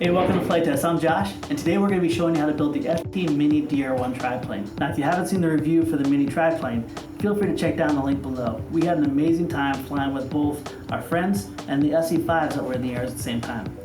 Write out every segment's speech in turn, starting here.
Hey, welcome to Flite Test. I'm Josh, and today we're going to be showing you how to build the Mighty Mini DR1 triplane. Now, if you haven't seen the review for the Mini triplane, feel free to check down the link below. We had an amazing time flying with both our friends and the SE5s that were in the air at the same time.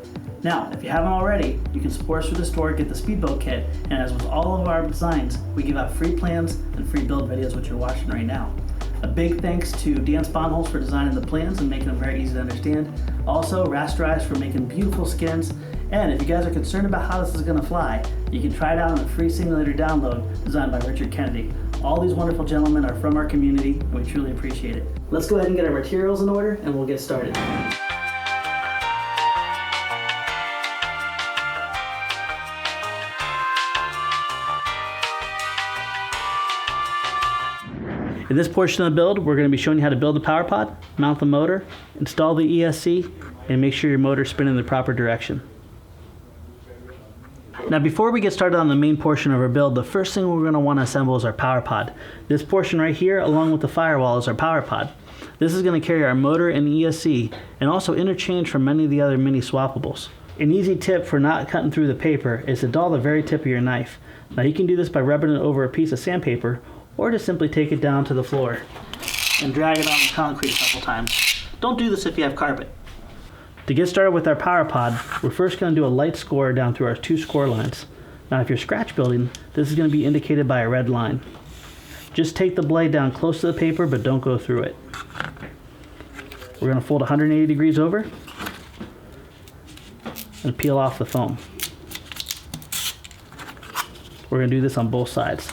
Now, if you haven't already, you can support us through the store, get the speedboat kit, and as with all of our designs, we give out free plans and free build videos, which you're watching right now. A big thanks to Dan Sponholz for designing the plans and making them very easy to understand. Also, Rasterize for making beautiful skins. And if you guys are concerned about how this is going to fly, you can try it out on a free simulator download designed by Richard Kennedy. All these wonderful gentlemen are from our community, and we truly appreciate it. Let's go ahead and get our materials in order, and we'll get started. In this portion of the build, we're going to be showing you how to build the power pod, mount the motor, install the ESC, and make sure your motor's spinning in the proper direction. Now, before we get started on the main portion of our build, the first thing we're going to want to assemble is our power pod. This portion right here, along with the firewall, is our power pod. This is going to carry our motor and ESC, and also interchange from many of the other mini swappables. An easy tip for not cutting through the paper is to dull the very tip of your knife. Now, you can do this by rubbing it over a piece of sandpaper, or just simply take it down to the floor and drag it on the concrete a couple times. Don't do this if you have carpet. To get started with our power pod, we're first going to do a light score down through our 2 score lines. Now, if you're scratch building, this is going to be indicated by a red line. Just take the blade down close to the paper, but don't go through it. We're going to fold 180 degrees over and peel off the foam. We're going to do this on both sides.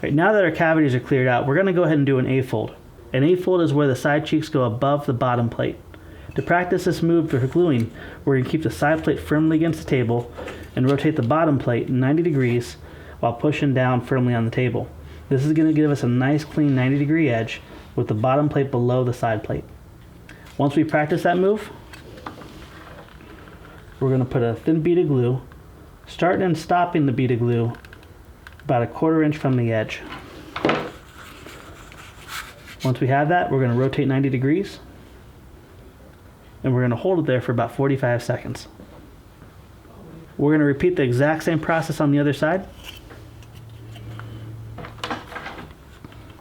Right, now that our cavities are cleared out, we're going to go ahead and do an A-fold. An A-fold is where the side cheeks go above the bottom plate. To practice this move for gluing, we're going to keep the side plate firmly against the table and rotate the bottom plate 90 degrees while pushing down firmly on the table. This is going to give us a nice clean 90-degree edge with the bottom plate below the side plate. Once we practice that move, we're going to put a thin bead of glue, starting and stopping the bead of glue about a 1/4 inch from the edge. Once we have that, we're going to rotate 90 degrees, and we're going to hold it there for about 45 seconds. We're going to repeat the exact same process on the other side.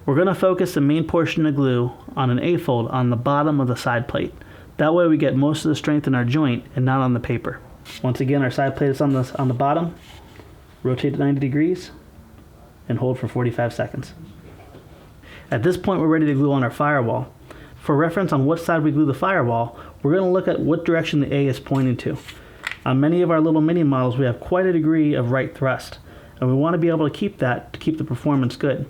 We're going to focus the main portion of glue on an A-fold on the bottom of the side plate. That way we get most of the strength in our joint and not on the paper. Once again, our side plate is on the bottom. Rotate it 90 degrees and hold for 45 seconds. At this point, we're ready to glue on our firewall. For reference on what side we glue the firewall, we're going to look at what direction the A is pointing to. On many of our little mini models, we have quite a degree of right thrust, and we want to be able to keep that to keep the performance good.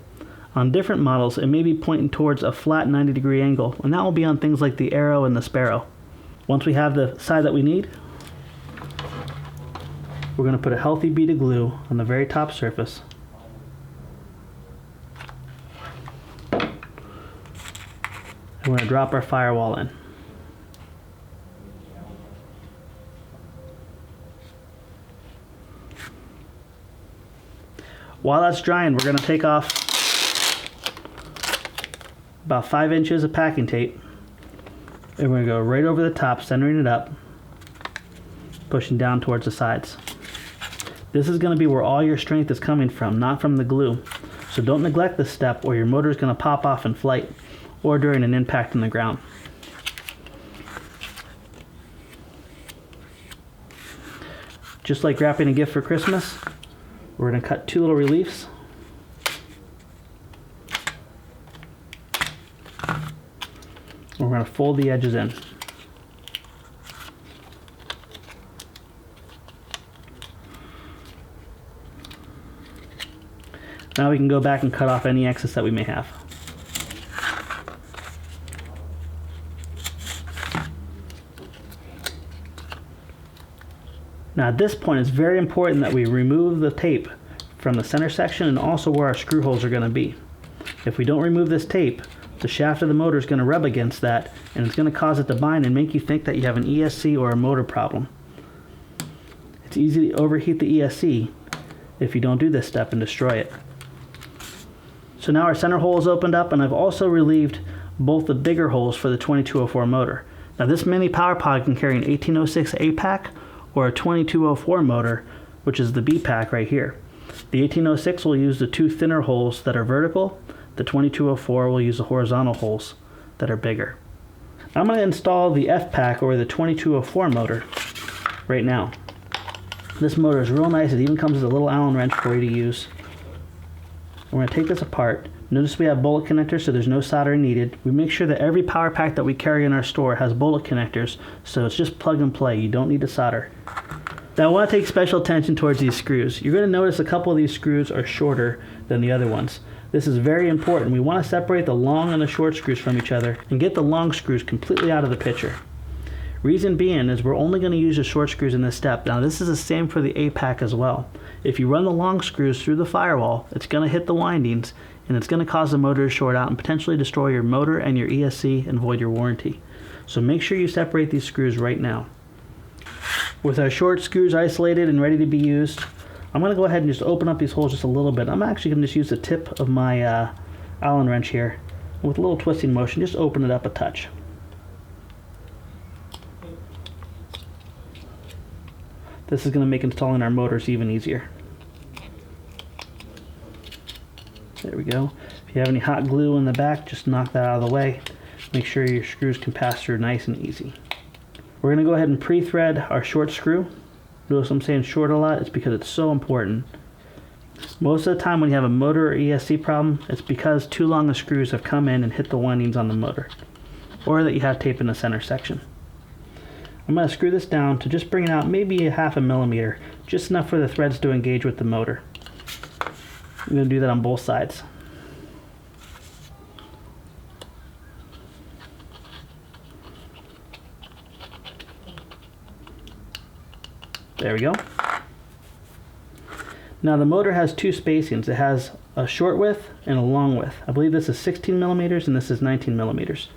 On different models, it may be pointing towards a flat 90-degree angle, and that will be on things like the Arrow and the Sparrow. Once we have the side that we need, we're going to put a healthy bead of glue on the very top surface. We're going to drop our firewall in. While that's drying, we're going to take off about 5 inches of packing tape, and we're going to go right over the top, centering it up, pushing down towards the sides. This is going to be where all your strength is coming from, not from the glue. So don't neglect this step, or your motor is going to pop off in flight or during an impact on the ground. Just like wrapping a gift for Christmas, we're going to cut 2 little reliefs. We're going to fold the edges in. Now we can go back and cut off any excess that we may have. Now at this point, it's very important that we remove the tape from the center section and also where our screw holes are going to be. If we don't remove this tape, the shaft of the motor is going to rub against that, and it's going to cause it to bind and make you think that you have an ESC or a motor problem. It's easy to overheat the ESC if you don't do this step and destroy it. So now our center hole is opened up, and I've also relieved both the bigger holes for the 2204 motor. Now this mini power pod can carry an 1806 A pack or a 2204 motor, which is the B pack right here. The 1806 will use the two thinner holes that are vertical. The 2204 will use the horizontal holes that are bigger. I'm going to install the F pack or the 2204 motor right now. This motor is real nice. It even comes with a little Allen wrench for you to use. We're going to take this apart. Notice we have bullet connectors, so there's no soldering needed. We make sure that every power pack that we carry in our store has bullet connectors, so it's just plug and play. You don't need to solder. Now I want to take special attention towards these screws. You're going to notice a couple of these screws are shorter than the other ones. This is very important. We want to separate the long and the short screws from each other and get the long screws completely out of the picture. Reason being is we're only going to use the short screws in this step. Now this is the same for the A pack as well. If you run the long screws through the firewall, it's going to hit the windings and it's going to cause the motor to short out and potentially destroy your motor and your ESC and void your warranty. So make sure you separate these screws right now. With our short screws isolated and ready to be used, I'm going to go ahead and just open up these holes just a little bit. I'm actually going to just use the tip of my Allen wrench here. And with a little twisting motion, just open it up a touch. This is going to make installing our motors even easier. There we go. If you have any hot glue in the back, just knock that out of the way. Make sure your screws can pass through nice and easy. We're going to go ahead and pre-thread our short screw. Notice I'm saying short a lot. It's because it's so important. Most of the time when you have a motor or ESC problem, it's because too long of screws have come in and hit the windings on the motor, or that you have tape in the center section. I'm going to screw this down to just bring it out maybe a half a millimeter, just enough for the threads to engage with the motor. I'm going to do that on both sides. There we go. Now the motor has two spacings. It has a short width and a long width. I believe this is 16 millimeters and this is 19 millimeters.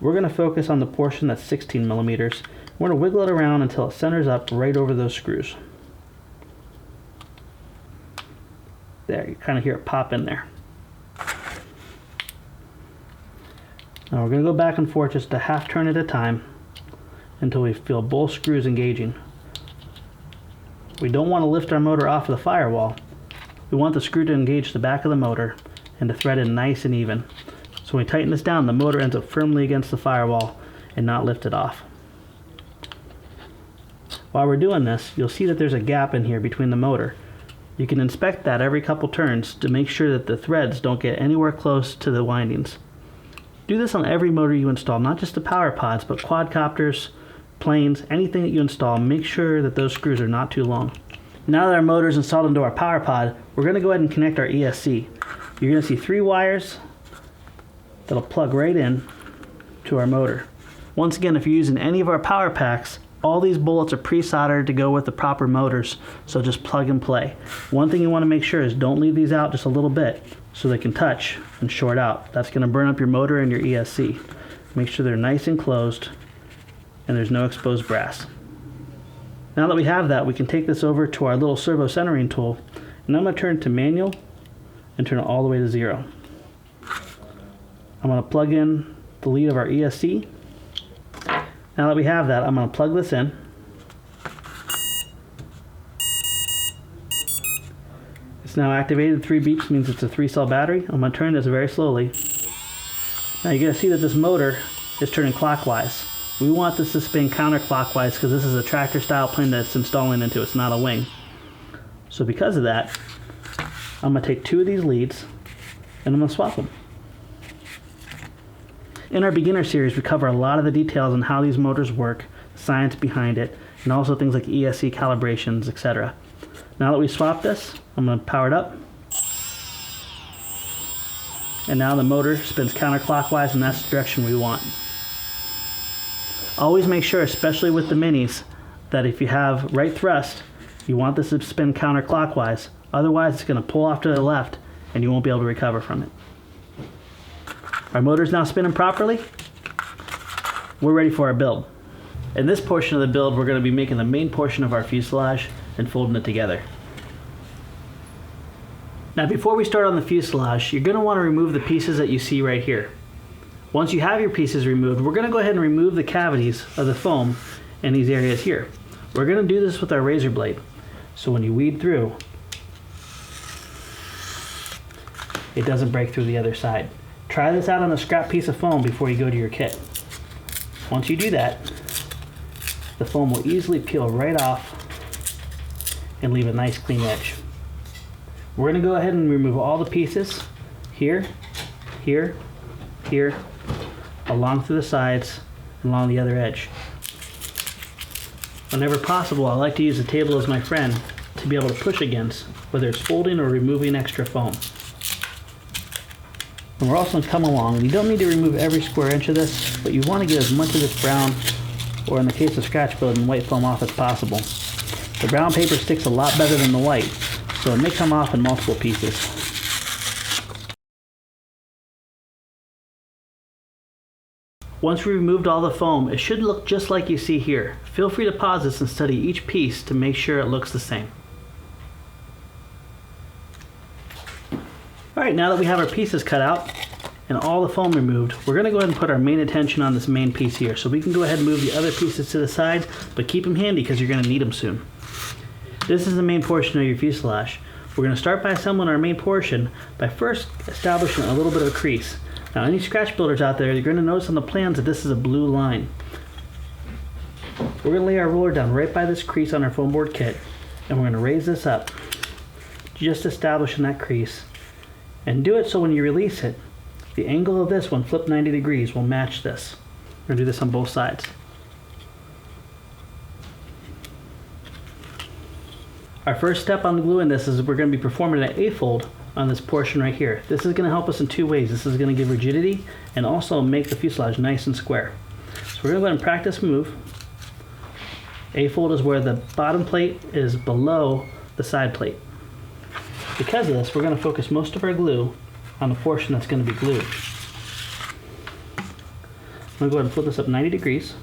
We're going to focus on the portion that's 16 millimeters. We're going to wiggle it around until it centers up right over those screws. There, you kind of hear it pop in there. Now we're going to go back and forth just a half turn at a time until we feel both screws engaging. We don't want to lift our motor off of the firewall. We want the screw to engage the back of the motor and to thread in nice and even. So when we tighten this down, the motor ends up firmly against the firewall and not lifted off. While we're doing this, you'll see that there's a gap in here between the motor. You can inspect that every couple turns to make sure that the threads don't get anywhere close to the windings. Do this on every motor you install, not just the power pods, but quadcopters, planes, anything that you install. Make sure that those screws are not too long. Now that our motor is installed into our power pod, we're going to go ahead and connect our ESC. You're going to see 3 wires that'll plug right in to our motor. Once again, if you're using any of our power packs, all these bullets are pre-soldered to go with the proper motors, so just plug and play. One thing you want to make sure is don't leave these out just a little bit so they can touch and short out. That's going to burn up your motor and your ESC. Make sure they're nice and closed and there's no exposed brass. Now that we have that, we can take this over to our little servo centering tool, and I'm going to turn it to manual and turn it all the way to 0. I'm going to plug in the lead of our ESC. Now that we have that, I'm going to plug this in. It's now activated. 3 beeps means it's a 3-cell battery. I'm going to turn this very slowly. Now you're going to see that this motor is turning clockwise. We want this to spin counterclockwise because this is a tractor style plane that's installing into it. It's not a wing. So because of that, I'm going to take 2 of these leads and I'm going to swap them. In our beginner series, we cover a lot of the details on how these motors work, the science behind it, and also things like ESC calibrations, etc. Now that we swapped this, I'm going to power it up. And now the motor spins counterclockwise, and that's the direction we want. Always make sure, especially with the minis, that if you have right thrust, you want this to spin counterclockwise. Otherwise, it's going to pull off to the left, and you won't be able to recover from it. Our motor's now spinning properly. We're ready for our build. In this portion of the build, we're going to be making the main portion of our fuselage and folding it together. Now before we start on the fuselage, you're going to want to remove the pieces that you see right here. Once you have your pieces removed, we're going to go ahead and remove the cavities of the foam in these areas here. We're going to do this with our razor blade. So when you weed through, it doesn't break through the other side. Try this out on a scrap piece of foam before you go to your kit. Once you do that, the foam will easily peel right off and leave a nice clean edge. We're going to go ahead and remove all the pieces here, here, here, along through the sides, and along the other edge. Whenever possible, I like to use the table as my friend to be able to push against, whether it's folding or removing extra foam. And we're also going to come along. You don't need to remove every square inch of this, but you want to get as much of this brown, or in the case of scratch building, white foam off as possible. The brown paper sticks a lot better than the white, so it may come off in multiple pieces. Once we removed all the foam, it should look just like you see here. Feel free to pause this and study each piece to make sure it looks the same. Alright, now that we have our pieces cut out and all the foam removed, we're going to go ahead and put our main attention on this main piece here. So we can go ahead and move the other pieces to the side, but keep them handy because you're going to need them soon. This is the main portion of your fuselage. We're going to start by assembling our main portion by first establishing a little bit of a crease. Now, any scratch builders out there, you're going to notice on the plans that this is a blue line. We're going to lay our roller down right by this crease on our foam board kit, and we're going to raise this up, just establishing that crease. And do it so when you release it, the angle of this one, flipped 90 degrees, will match this. We're going to do this on both sides. Our first step on gluing this is we're going to be performing an A-fold on this portion right here. This is going to help us in two ways. This is going to give rigidity and also make the fuselage nice and square. So we're going to go ahead and practice move. A-fold is where the bottom plate is below the side plate. Because of this, we're going to focus most of our glue on the portion that's going to be glued. I'm going to go ahead and flip this up 90 degrees.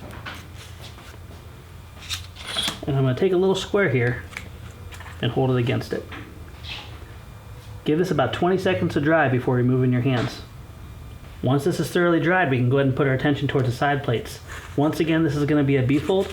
And I'm going to take a little square here and hold it against it. Give this about 20 seconds to dry before removing your hands. Once this is thoroughly dried, we can go ahead and put our attention towards the side plates. Once again, this is going to be a B-fold.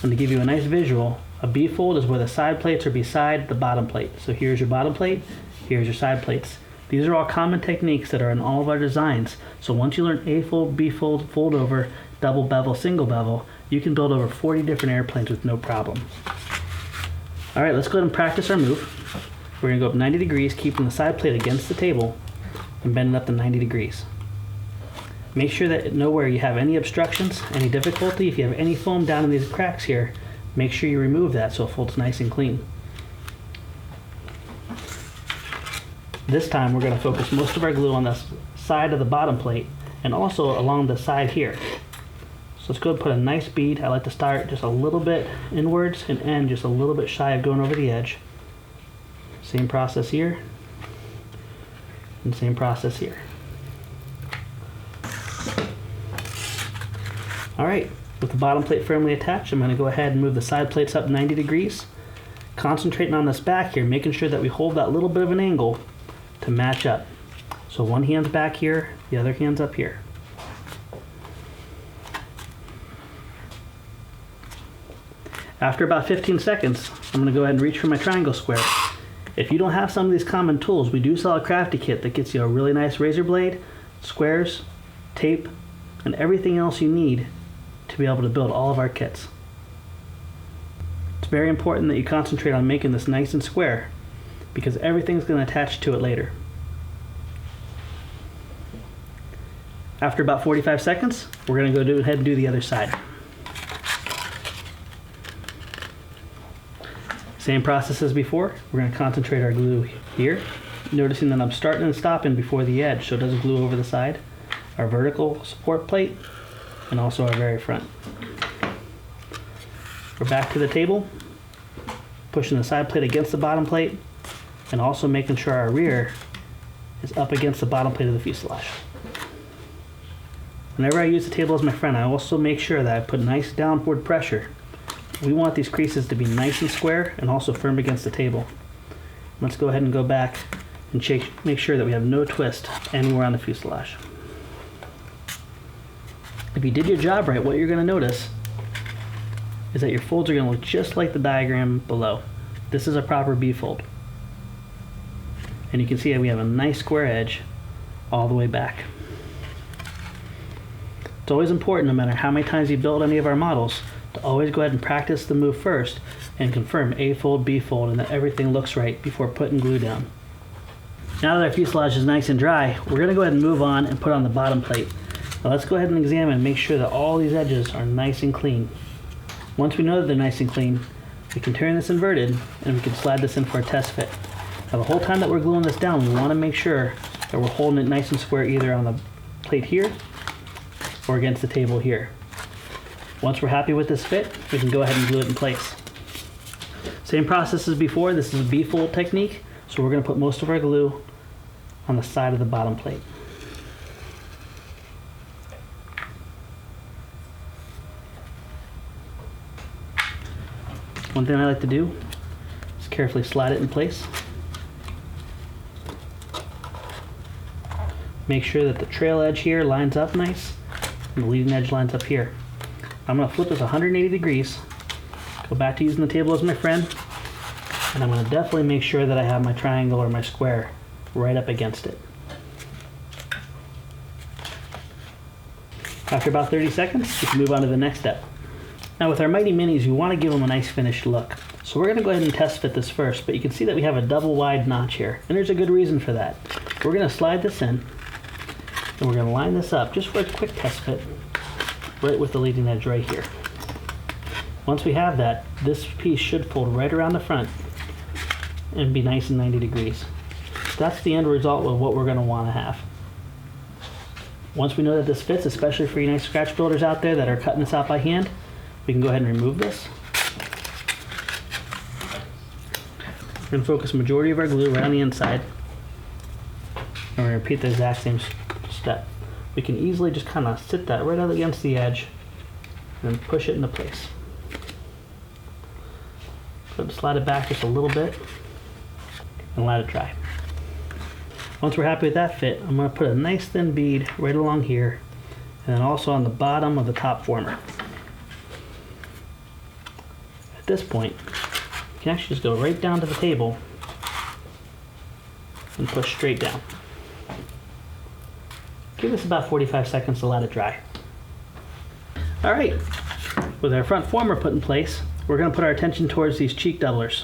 And to give you a nice visual, a B-fold is where the side plates are beside the bottom plate. So here's your bottom plate, here's your side plates. These are all common techniques that are in all of our designs. So once you learn A-fold, B-fold, fold over, double bevel, single bevel, you can build over 40 different airplanes with no problem. All right, let's go ahead and practice our move. We're going to go up 90 degrees, keeping the side plate against the table and bend it up to 90 degrees. Make sure that nowhere you have any obstructions, any difficulty. If you have any foam down in these cracks here, make sure you remove that so it folds nice and clean. This time we're going to focus most of our glue on the side of the bottom plate and also along the side here. So let's go and put a nice bead. I like to start just a little bit inwards and end just a little bit shy of going over the edge. Same process here, and same process here. All right, with the bottom plate firmly attached, I'm going to go ahead and move the side plates up 90 degrees. Concentrating on this back here, making sure that we hold that little bit of an angle to match up. So one hand's back here, the other hand's up here. After about 15 seconds, I'm going to go ahead and reach for my triangle square. If you don't have some of these common tools, we do sell a crafty kit that gets you a really nice razor blade, squares, tape, and everything else you need to be able to build all of our kits. It's very important that you concentrate on making this nice and square because everything's going to attach to it later. After about 45 seconds, we're going to go ahead and do the other side. Same process as before. We're going to concentrate our glue here, noticing that I'm starting and stopping before the edge so it doesn't glue over the side, our vertical support plate, and also our very front. We're back to the table, pushing the side plate against the bottom plate, and also making sure our rear is up against the bottom plate of the fuselage. Whenever I use the table as my friend, I also make sure that I put nice downward pressure. We want these creases to be nice and square and also firm against the table. Let's go ahead and go back and make sure that we have no twist anywhere on the fuselage. If you did your job right, what you're going to notice is that your folds are going to look just like the diagram below. This is a proper B-fold. And you can see that we have a nice square edge all the way back. It's always important, no matter how many times you build any of our models, to always go ahead and practice the move first and confirm A-fold, B-fold, and that everything looks right before putting glue down. Now that our fuselage is nice and dry, we're going to go ahead and move on and put on the bottom plate. Now let's go ahead and examine and make sure that all these edges are nice and clean. Once we know that they're nice and clean, we can turn this inverted and we can slide this in for a test fit. Now the whole time that we're gluing this down, we want to make sure that we're holding it nice and square either on the plate here or against the table here. Once we're happy with this fit, we can go ahead and glue it in place. Same process as before. This is a B-fold technique, so we're going to put most of our glue on the side of the bottom plate. One thing I like to do is carefully slide it in place. Make sure that the trail edge here lines up nice and the leading edge lines up here. I'm going to flip this 180 degrees, go back to using the table as my friend, and I'm going to definitely make sure that I have my triangle or my square right up against it. After about 30 seconds, we can move on to the next step. Now with our Mighty Minis, we want to give them a nice finished look. So we're going to go ahead and test fit this first, but you can see that we have a double wide notch here, and there's a good reason for that. We're going to slide this in, and we're going to line this up just for a quick test fit, right with the leading edge right here. Once we have that, this piece should fold right around the front and be nice and 90 degrees. That's the end result of what we're going to want to have. Once we know that this fits, especially for you nice scratch builders out there that are cutting this out by hand, we can go ahead and remove this. We're going to focus the majority of our glue right on the inside. And we're going to repeat the exact same step. We can easily just kind of sit that right out against the edge and push it into place. So slide it back just a little bit and let it dry. Once we're happy with that fit, I'm going to put a nice thin bead right along here and then also on the bottom of the top former. At this point, you can actually just go right down to the table and push straight down. Give this about 45 seconds to let it dry. All right, with our front former put in place, we're going to put our attention towards these cheek doublers.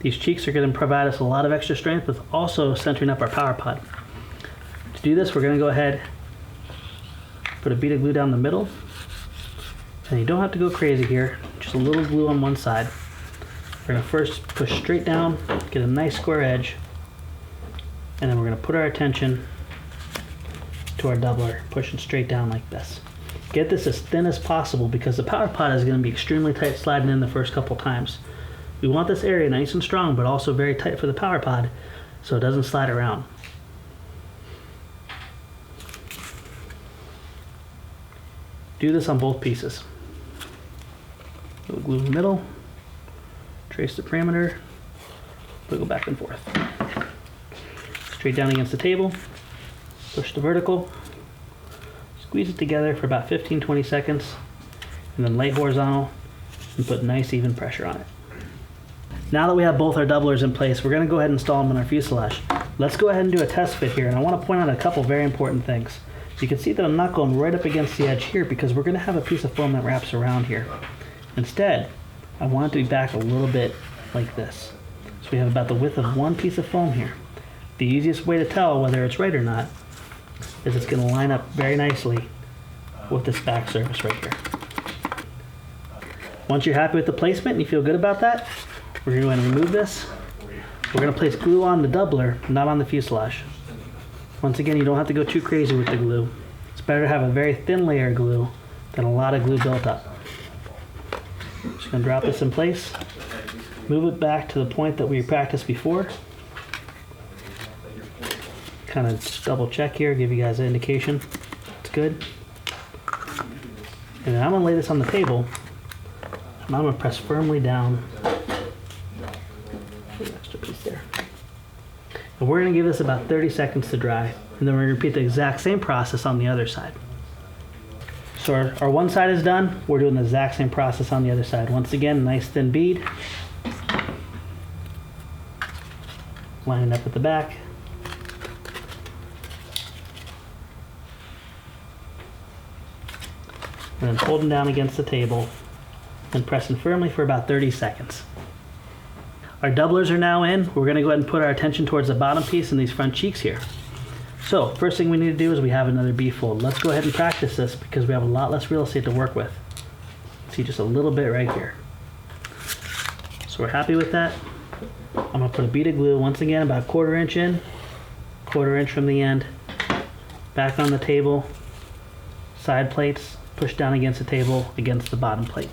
These cheeks are going to provide us a lot of extra strength with also centering up our power pod. To do this, we're going to go ahead, put a bead of glue down the middle, and you don't have to go crazy here, just a little glue on one side. We're going to first push straight down, get a nice square edge, and then we're going to put our attention to our doubler, pushing straight down like this. Get this as thin as possible because the power pod is going to be extremely tight sliding in the first couple times. We want this area nice and strong, but also very tight for the power pod so it doesn't slide around. Do this on both pieces. Glue in the middle, trace the perimeter, wiggle back and forth. Straight down against the table, push the vertical, squeeze it together for about 15-20 seconds, and then lay horizontal and put nice even pressure on it. Now that we have both our doublers in place, we're going to go ahead and install them in our fuselage. Let's go ahead and do a test fit here, and I want to point out a couple very important things. You can see that I'm not going right up against the edge here because we're going to have a piece of foam that wraps around here. Instead, I want it to be back a little bit like this. So we have about the width of one piece of foam here. The easiest way to tell whether it's right or not is it's going to line up very nicely with this back surface right here. Once you're happy with the placement and you feel good about that, we're going to remove this. We're going to place glue on the doubler, not on the fuselage. Once again, you don't have to go too crazy with the glue. It's better to have a very thin layer of glue than a lot of glue built up. Just going to drop this in place, move it back to the point that we practiced before. Kind of just double check here, give you guys an indication. It's good. And then I'm going to lay this on the table, and I'm going to press firmly down. Extra piece there. And we're going to give this about 30 seconds to dry, and then we're going to repeat the exact same process on the other side. So our one side is done. We're doing the exact same process on the other side. Once again, nice thin bead. Line it up at the back. And then holding down against the table and pressing firmly for about 30 seconds. Our doublers are now in. We're going to go ahead and put our attention towards the bottom piece and these front cheeks here. So first thing we need to do is we have another B fold. Let's go ahead and practice this because we have a lot less real estate to work with. See just a little bit right here. So we're happy with that. I'm going to put a bead of glue once again about 1/4 inch in, 1/4 inch from the end, back on the table, side plates, push down against the table against the bottom plate.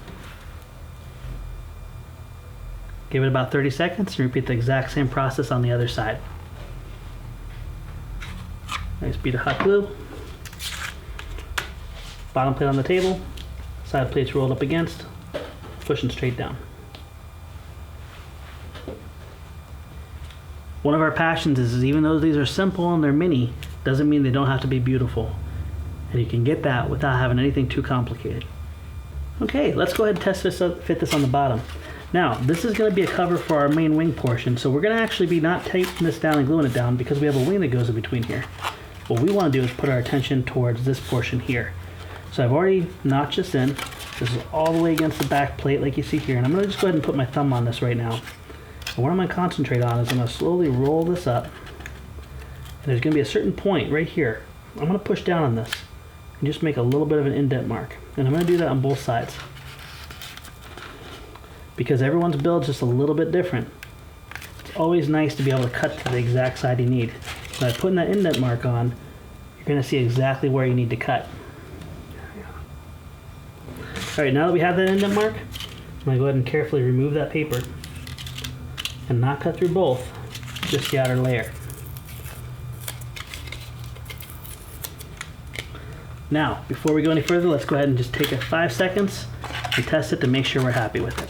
Give it about 30 seconds and repeat the exact same process on the other side. Nice bead of hot glue. Bottom plate on the table, side plates rolled up against, pushing straight down. One of our passions is even though these are simple and they're mini, doesn't mean they don't have to be beautiful. And you can get that without having anything too complicated. Okay, let's go ahead and test this up, fit this on the bottom. Now, this is going to be a cover for our main wing portion, so we're going to actually be not taping this down and gluing it down because we have a wing that goes in between here. What we want to do is put our attention towards this portion here. So I've already notched this in. This is all the way against the back plate like you see here, and I'm going to just go ahead and put my thumb on this right now. And what I'm going to concentrate on is I'm going to slowly roll this up, and there's going to be a certain point right here. I'm going to push down on this and just make a little bit of an indent mark. And I'm going to do that on both sides. Because everyone's build is just a little bit different. It's always nice to be able to cut to the exact side you need. By putting that indent mark on, you're going to see exactly where you need to cut. Alright, now that we have that indent mark, I'm going to go ahead and carefully remove that paper and not cut through both, just the outer layer. Now, before we go any further, let's go ahead and just take 5 seconds and test it to make sure we're happy with it.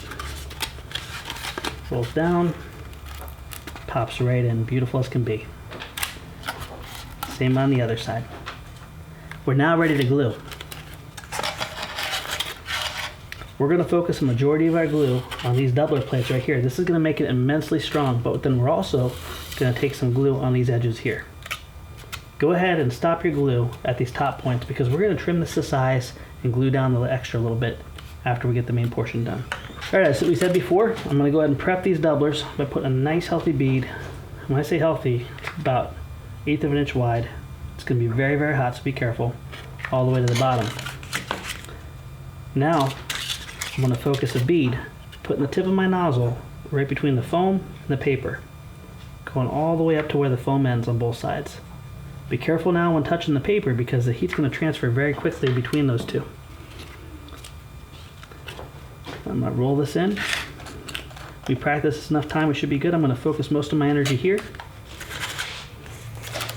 Rolls down, pops right in, beautiful as can be. Same on the other side. We're now ready to glue. We're going to focus a majority of our glue on these doubler plates right here. This is going to make it immensely strong, but then we're also going to take some glue on these edges here. Go ahead and stop your glue at these top points because we're going to trim this to size and glue down the extra a little bit after we get the main portion done. Alright, as we said before, I'm going to go ahead and prep these doublers by putting a nice healthy bead. When I say healthy, it's about 1/8 of an inch wide. It's going to be very, very hot, so be careful. All the way to the bottom. Now, I'm going to focus a bead, putting the tip of my nozzle right between the foam and the paper, going all the way up to where the foam ends on both sides. Be careful now when touching the paper because the heat's going to transfer very quickly between those two. I'm going to roll this in. We practice this enough time, we should be good. I'm going to focus most of my energy here.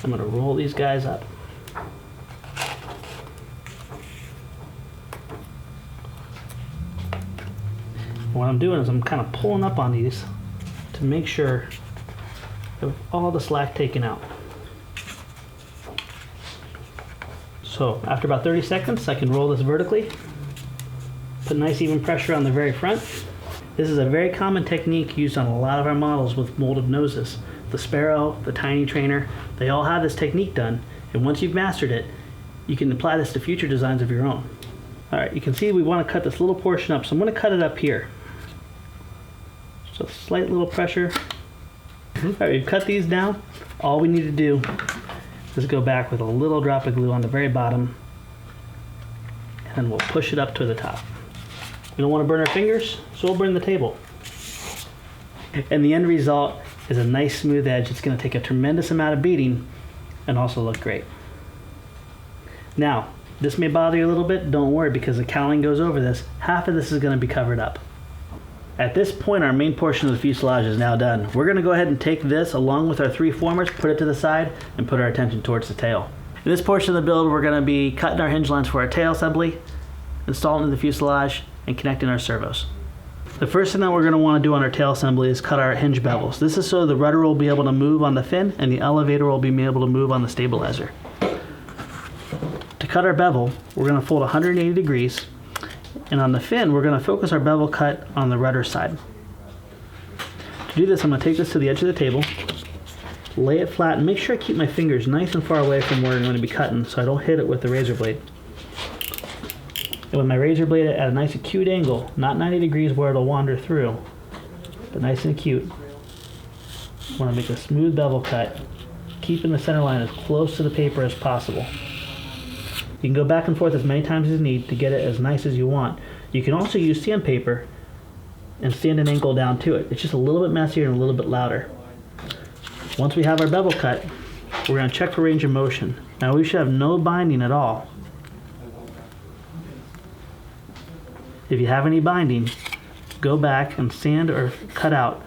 I'm going to roll these guys up. What I'm doing is I'm kind of pulling up on these to make sure I have all the slack taken out. So after about 30 seconds, I can roll this vertically. Put nice even pressure on the very front. This is a very common technique used on a lot of our models with molded noses. The Sparrow, the Tiny Trainer, they all have this technique done. And once you've mastered it, you can apply this to future designs of your own. Alright, you can see we want to cut this little portion up, so I'm going to cut it up here. So slight little pressure. Alright, we've cut these down. All we need to do is go back with a little drop of glue on the very bottom, and then we'll push it up to the top. We don't want to burn our fingers, so we'll burn the table. And the end result is a nice smooth edge. It's going to take a tremendous amount of beating and also look great. Now, this may bother you a little bit. Don't worry, because the cowling goes over this. Half of this is going to be covered up. At this point, our main portion of the fuselage is now done. We're going to go ahead and take this along with our 3 formers, put it to the side, and put our attention towards the tail. In this portion of the build, we're going to be cutting our hinge lines for our tail assembly, installing the fuselage, and connecting our servos. The first thing that we're going to want to do on our tail assembly is cut our hinge bevels. This is so the rudder will be able to move on the fin and the elevator will be able to move on the stabilizer. To cut our bevel, we're going to fold 180 degrees, and on the fin, we're going to focus our bevel cut on the rudder side. To do this, I'm going to take this to the edge of the table, lay it flat, and make sure I keep my fingers nice and far away from where I'm going to be cutting so I don't hit it with the razor blade. And with my razor blade at a nice acute angle, not 90 degrees where it'll wander through, but nice and acute, I want to make a smooth bevel cut, keeping the center line as close to the paper as possible. You can go back and forth as many times as you need to get it as nice as you want. You can also use sandpaper and sand an angle down to it. It's just a little bit messier and a little bit louder. Once we have our bevel cut, we're going to check for range of motion. Now we should have no binding at all. If you have any binding, go back and sand or cut out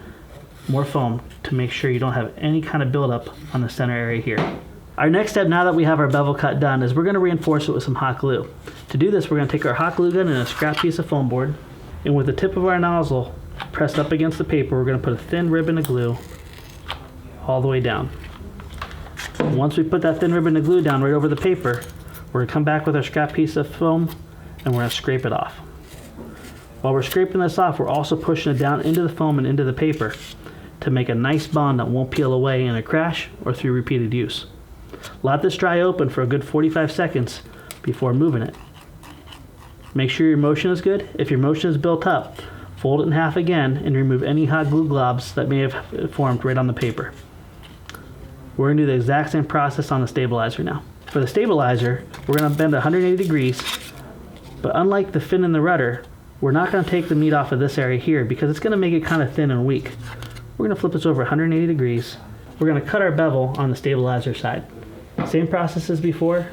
more foam to make sure you don't have any kind of buildup on the center area here. Our next step, now that we have our bevel cut done, is we're going to reinforce it with some hot glue. To do this, we're going to take our hot glue gun and a scrap piece of foam board, and with the tip of our nozzle pressed up against the paper, we're going to put a thin ribbon of glue all the way down. Once we put that thin ribbon of glue down right over the paper, we're going to come back with our scrap piece of foam and we're going to scrape it off. While we're scraping this off, we're also pushing it down into the foam and into the paper to make a nice bond that won't peel away in a crash or through repeated use. Let this dry open for a good 45 seconds before moving it. Make sure your motion is good. If your motion is built up, fold it in half again and remove any hot glue globs that may have formed right on the paper. We're going to do the exact same process on the stabilizer now. For the stabilizer, we're going to bend 180 degrees, but unlike the fin and the rudder, we're not going to take the meat off of this area here because it's going to make it kind of thin and weak. We're going to flip this over 180 degrees. We're going to cut our bevel on the stabilizer side. Same process as before.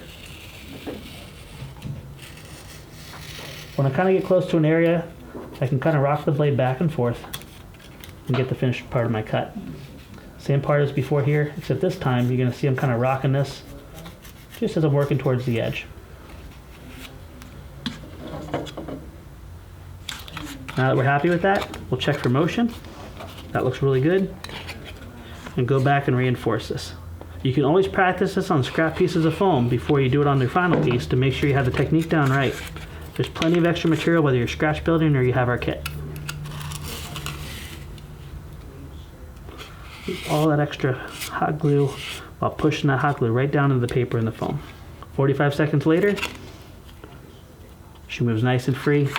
When I kind of get close to an area, I can kind of rock the blade back and forth and get the finished part of my cut. Same part as before here, except this time you're going to see I'm kind of rocking this just as I'm working towards the edge. Now that we're happy with that, we'll check for motion. That looks really good. And go back and reinforce this. You can always practice this on scrap pieces of foam before you do it on your final piece to make sure you have the technique down right. There's plenty of extra material whether you're scratch building or you have our kit. All that extra hot glue while pushing that hot glue right down into the paper and the foam. 45 seconds later, she moves nice and free.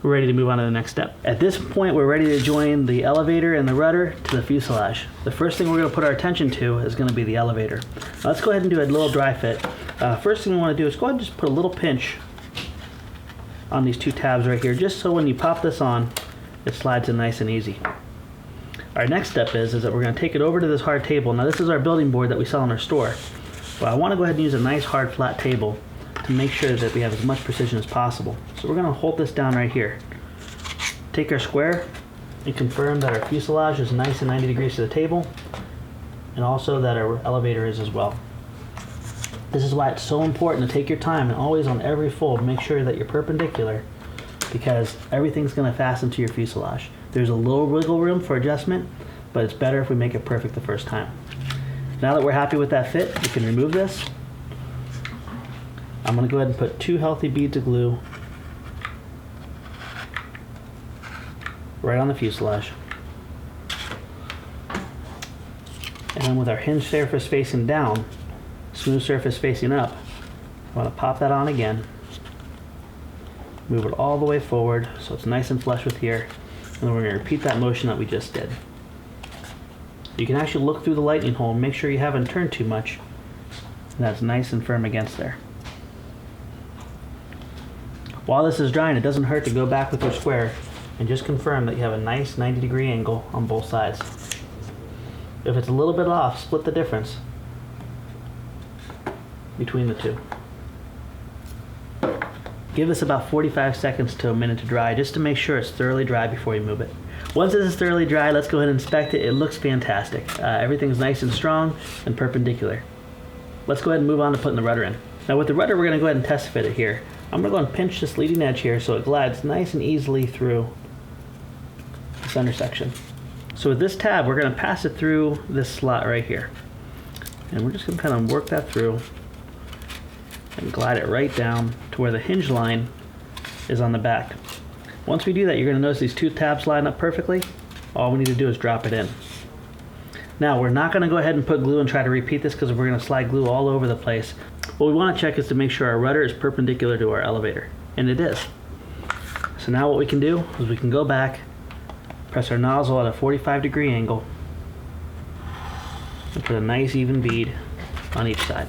We're ready to move on to the next step. At this point, we're ready to join the elevator and the rudder to the fuselage. The first thing we're going to put our attention to is going to be the elevator. Now, let's go ahead and do a little dry fit. First thing we want to do is go ahead and just put a little pinch on these two tabs right here, just so when you pop this on, it slides in nice and easy. Our next step is that we're going to take it over to this hard table. Now this is our building board that we sell in our store. But I want to go ahead and use a nice hard flat table to make sure that we have as much precision as possible. So we're going to hold this down right here. Take our square and confirm that our fuselage is nice and 90 degrees to the table, and also that our elevator is as well. This is why it's so important to take your time and always on every fold make sure that you're perpendicular, because everything's going to fasten to your fuselage. There's a little wiggle room for adjustment, but it's better if we make it perfect the first time. Now that we're happy with that fit, we can remove this. I'm going to go ahead and put 2 healthy beads of glue right on the fuselage. And then with our hinge surface facing down, smooth surface facing up, I want to pop that on again. Move it all the way forward so it's nice and flush with here. And then we're going to repeat that motion that we just did. You can actually look through the lightning hole and make sure you haven't turned too much. And that's nice and firm against there. While this is drying, it doesn't hurt to go back with your square and just confirm that you have a nice 90-degree angle on both sides. If it's a little bit off, split the difference between the two. Give this about 45 seconds to a minute to dry, just to make sure it's thoroughly dry before you move it. Once this is thoroughly dry, let's go ahead and inspect it. It looks fantastic. Everything's nice and strong and perpendicular. Let's go ahead and move on to putting the rudder in. Now with the rudder, we're going to go ahead and test fit it here. I'm going to go and pinch this leading edge here so it glides nice and easily through the center section. So with this tab, we're going to pass it through this slot right here. And we're just going to kind of work that through and glide it right down to where the hinge line is on the back. Once we do that, you're going to notice these two tabs line up perfectly. All we need to do is drop it in. Now, we're not going to go ahead and put glue and try to repeat this because we're going to slide glue all over the place. What we want to check is to make sure our rudder is perpendicular to our elevator, and it is. So now what we can do is we can go back, press our nozzle at a 45-degree angle, and put a nice even bead on each side.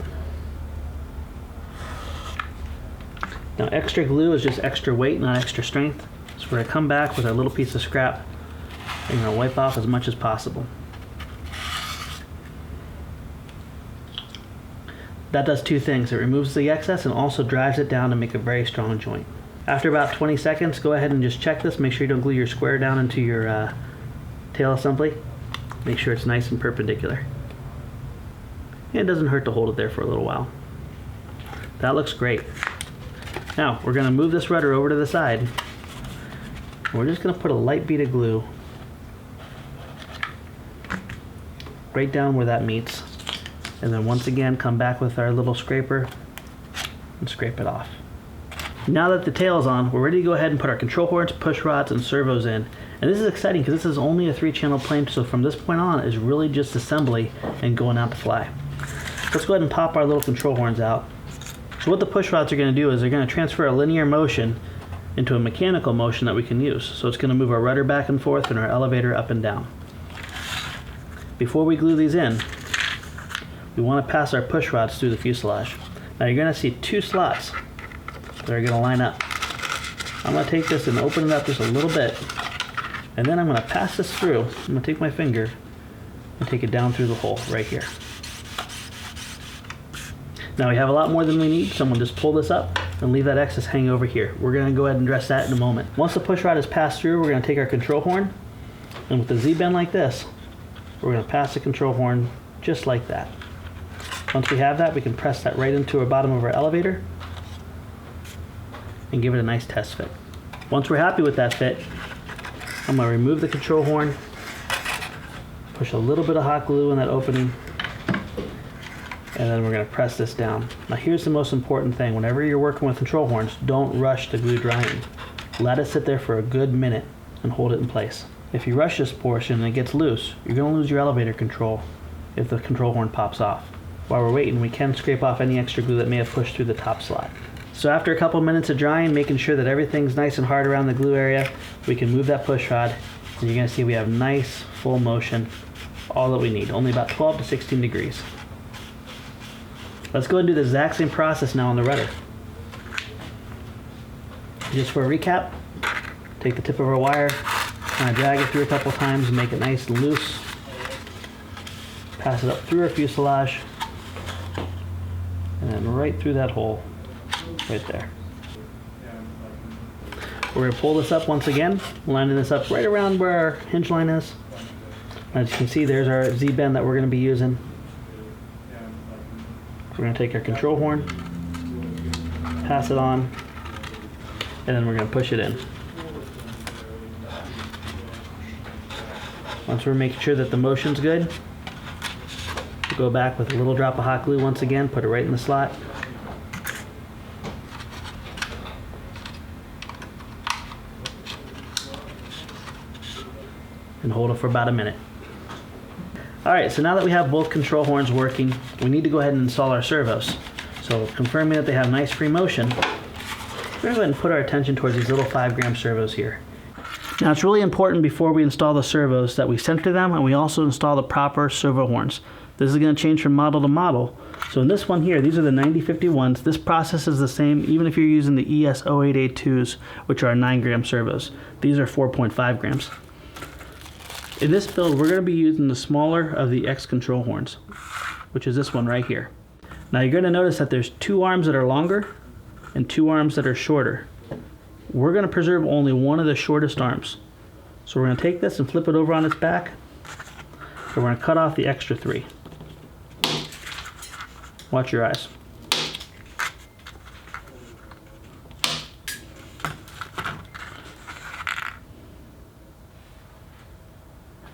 Now, extra glue is just extra weight, not extra strength. So we're going to come back with our little piece of scrap and we're going to wipe off as much as possible. That does two things. It removes the excess and also drives it down to make a very strong joint. After about 20 seconds, go ahead and just check this. Make sure you don't glue your square down into your tail assembly. Make sure it's nice and perpendicular. And it doesn't hurt to hold it there for a little while. That looks great. Now, we're going to move this rudder over to the side. We're just going to put a light bead of glue right down where that meets. And then once again, come back with our little scraper and scrape it off. Now that the tail is on, we're ready to go ahead and put our control horns, push rods, and servos in. And this is exciting because this is only a 3-channel plane, so from this point on, it's really just assembly and going out to fly. Let's go ahead and pop our little control horns out. So what the push rods are going to do is they're going to transfer a linear motion into a mechanical motion that we can use. So it's going to move our rudder back and forth and our elevator up and down. Before we glue these in, we want to pass our push rods through the fuselage. Now you're going to see 2 slots that are going to line up. I'm going to take this and open it up just a little bit, and then I'm going to pass this through. I'm going to take my finger and take it down through the hole right here. Now we have a lot more than we need, so I'm going to just pull this up and leave that excess hang over here. We're going to go ahead and address that in a moment. Once the push rod is passed through, we're going to take our control horn, and with the Z-bend like this, we're going to pass the control horn just like that. Once we have that, we can press that right into the bottom of our elevator and give it a nice test fit. Once we're happy with that fit, I'm going to remove the control horn, push a little bit of hot glue in that opening, and then we're going to press this down. Now here's the most important thing. Whenever you're working with control horns, don't rush the glue drying. Let it sit there for a good minute and hold it in place. If you rush this portion and it gets loose, you're going to lose your elevator control if the control horn pops off. While we're waiting, we can scrape off any extra glue that may have pushed through the top slot. So after a couple minutes of drying, making sure that everything's nice and hard around the glue area, we can move that push rod, and you're going to see we have nice full motion, all that we need, only about 12 to 16 degrees. Let's go and do the exact same process now on the rudder. Just for a recap, take the tip of our wire, kind of drag it through a couple times and make it nice and loose. Pass it up through our fuselage, and then right through that hole, right there. We're going to pull this up once again, lining this up right around where our hinge line is. As you can see, there's our Z-bend that we're going to be using. We're going to take our control horn, pass it on, and then we're going to push it in. Once we're making sure that the motion's good, we'll go back with a little drop of hot glue once again, put it right in the slot. And hold it for about a minute. Alright, so now that we have both control horns working, we need to go ahead and install our servos. So confirming that they have nice free motion, we're going to go ahead and put our attention towards these little 5-gram servos here. Now it's really important before we install the servos that we center them and we also install the proper servo horns. This is going to change from model to model. So in this one here, these are the 9051s. This process is the same even if you're using the ES0882s, which are 9-gram servos. These are 4.5 grams. In this build, we're going to be using the smaller of the X control horns, which is this one right here. Now you're going to notice that there's 2 arms that are longer and 2 arms that are shorter. We're going to preserve only one of the shortest arms. So we're going to take this and flip it over on its back, and we're going to cut off the extra 3. Watch your eyes.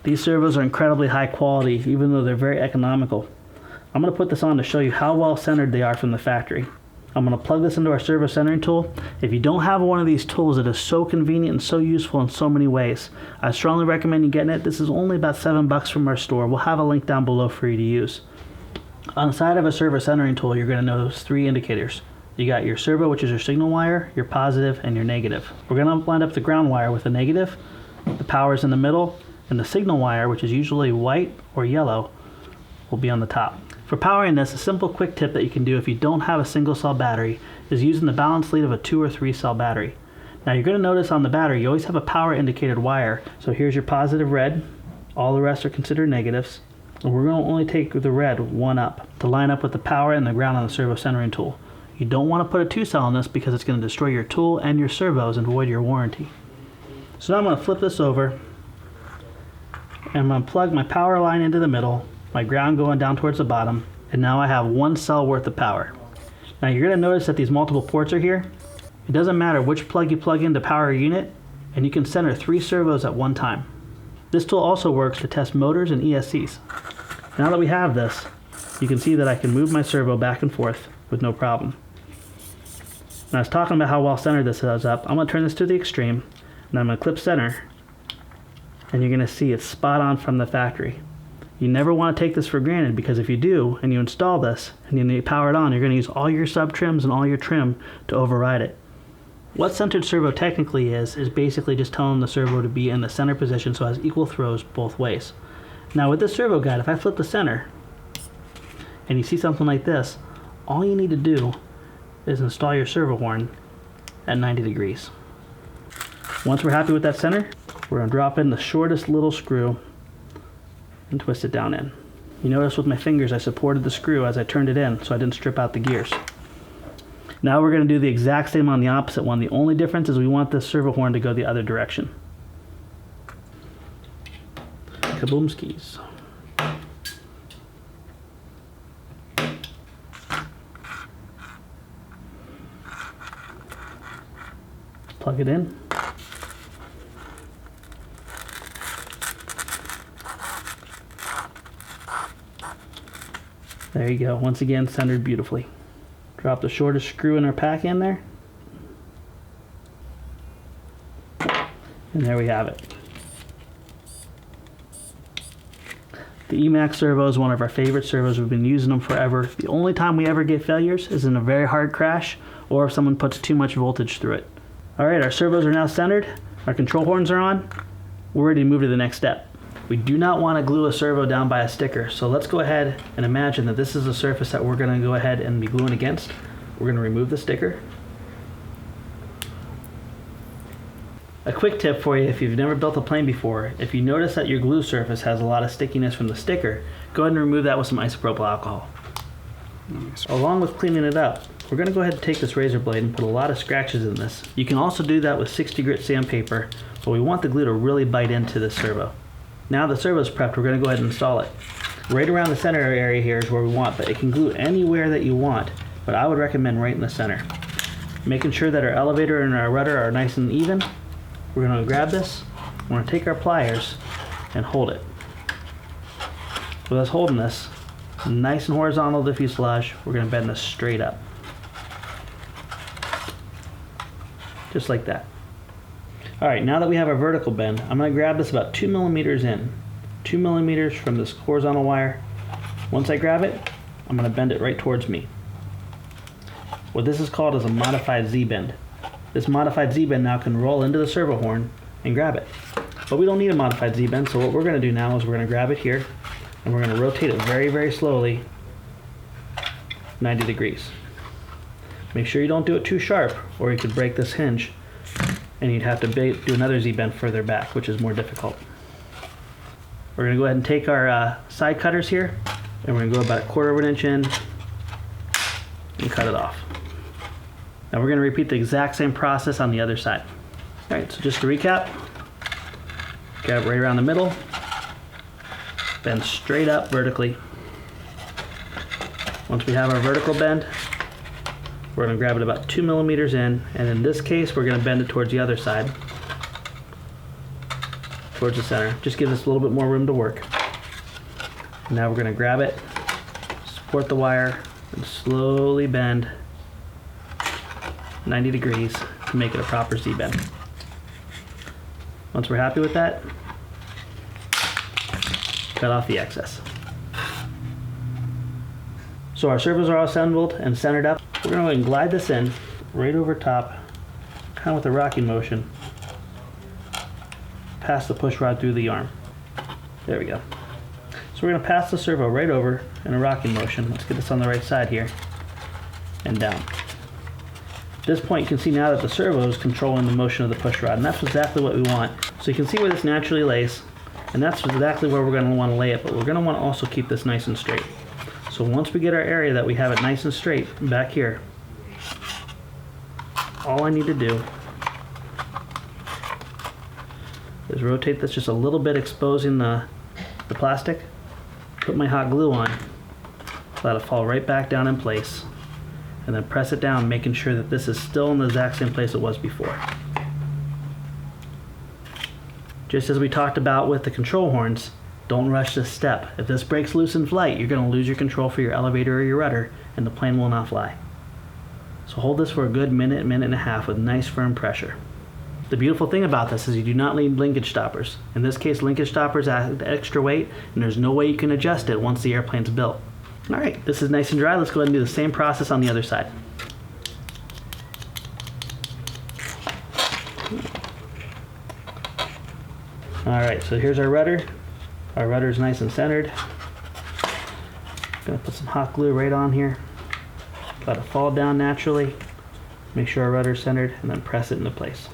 These servos are incredibly high quality, even though they're very economical. I'm going to put this on to show you how well centered they are from the factory. I'm going to plug this into our servo centering tool. If you don't have one of these tools, it is so convenient and so useful in so many ways. I strongly recommend you getting it. This is only about $7 from our store. We'll have a link down below for you to use. On the side of a servo centering tool, you're going to notice 3 indicators. You got your servo, which is your signal wire, your positive, and your negative. We're going to line up the ground wire with the negative, the power's in the middle, and the signal wire, which is usually white or yellow, will be on the top. For powering this, a simple quick tip that you can do if you don't have a single cell battery is using the balance lead of a 2 or 3 cell battery. Now you're going to notice on the battery you always have a power indicated wire. So here's your positive red, all the rest are considered negatives, and we're going to only take the red one up to line up with the power and the ground on the servo centering tool. You don't want to put a 2 cell on this because it's going to destroy your tool and your servos and void your warranty. So now I'm going to flip this over and I'm going to plug my power line into the middle, my ground going down towards the bottom, and now I have 1 cell worth of power. Now you're going to notice that these multiple ports are here. It doesn't matter which plug you plug in to power your unit, and you can center 3 servos at one time. This tool also works to test motors and ESCs. Now that we have this, you can see that I can move my servo back and forth with no problem. When I was talking about how well centered this is up, I'm going to turn this to the extreme, and I'm going to clip center, and you're going to see it's spot on from the factory. You never want to take this for granted, because if you do and you install this and you power it on, you're going to use all your sub trims and all your trim to override it. What centered servo technically is basically just telling the servo to be in the center position so it has equal throws both ways. Now with this servo guide, if I flip the center and you see something like this, all you need to do is install your servo horn at 90 degrees. Once we're happy with that center, we're going to drop in the shortest little screw and twist it down in. You notice with my fingers I supported the screw as I turned it in so I didn't strip out the gears. Now we're going to do the exact same on the opposite one. The only difference is we want this servo horn to go the other direction. Kaboomskis. Plug it in. There you go, once again centered beautifully. Drop the shortest screw in our pack in there. And there we have it. The EMAX servo is one of our favorite servos. We've been using them forever. The only time we ever get failures is in a very hard crash or if someone puts too much voltage through it. Alright, our servos are now centered. Our control horns are on. We're ready to move to the next step. We do not want to glue a servo down by a sticker, so let's go ahead and imagine that this is a surface that we're going to go ahead and be gluing against. We're going to remove the sticker. A quick tip for you if you've never built a plane before, if you notice that your glue surface has a lot of stickiness from the sticker, go ahead and remove that with some isopropyl alcohol. Along with cleaning it up, we're going to go ahead and take this razor blade and put a lot of scratches in this. You can also do that with 60 grit sandpaper, but we want the glue to really bite into this servo. Now the servo's prepped, we're going to go ahead and install it. Right around the center area here is where we want, but it can glue anywhere that you want, but I would recommend right in the center. Making sure that our elevator and our rudder are nice and even, we're going to grab this, we're going to take our pliers and hold it. With us holding this, nice and horizontal to the fuselage, we're going to bend this straight up. Just like that. Alright, now that we have our vertical bend, I'm going to grab this about 2 millimeters in. 2 millimeters from this horizontal wire. Once I grab it, I'm going to bend it right towards me. What this is called is a modified Z-bend. This modified Z-bend now can roll into the servo horn and grab it. But we don't need a modified Z-bend, so what we're going to do now is we're going to grab it here and we're going to rotate it very, very slowly 90 degrees. Make sure you don't do it too sharp or you could break this hinge and you'd have to do another Z-bend further back, which is more difficult. We're going to go ahead and take our side cutters here, and we're going to go about 1/4 of an inch in and cut it off. Now we're going to repeat the exact same process on the other side. Alright, so just to recap, grab it right around the middle, bend straight up vertically. Once we have our vertical bend, we're going to grab it about 2 millimeters in, and in this case we're going to bend it towards the other side, towards the center. Just gives us a little bit more room to work. Now we're going to grab it, support the wire, and slowly bend 90 degrees to make it a proper Z-bend. Once we're happy with that, cut off the excess. So our servos are all assembled and centered up. We're going to go ahead and glide this in right over top, kind of with a rocking motion, pass the push rod through the arm. There we go. So we're going to pass the servo right over in a rocking motion. Let's get this on the right side here and down. At this point, you can see now that the servo is controlling the motion of the push rod, and that's exactly what we want. So you can see where this naturally lays, and that's exactly where we're going to want to lay it, but we're going to want to also keep this nice and straight. So once we get our area that we have it nice and straight back here, all I need to do is rotate this just a little bit, exposing the plastic, put my hot glue on, let it fall right back down in place, and then press it down, making sure that this is still in the exact same place it was before. Just as we talked about with the control horns, don't rush this step. If this breaks loose in flight, you're going to lose your control for your elevator or your rudder, and the plane will not fly. So hold this for a good minute, minute and a half with nice firm pressure. The beautiful thing about this is you do not need linkage stoppers. In this case, linkage stoppers add extra weight, and there's no way you can adjust it once the airplane's built. All right, this is nice and dry. Let's go ahead and do the same process on the other side. All right, so here's our rudder. Our rudder is nice and centered. Gonna put some hot glue right on here. Let it fall down naturally. Make sure our rudder is centered, and then press it into place.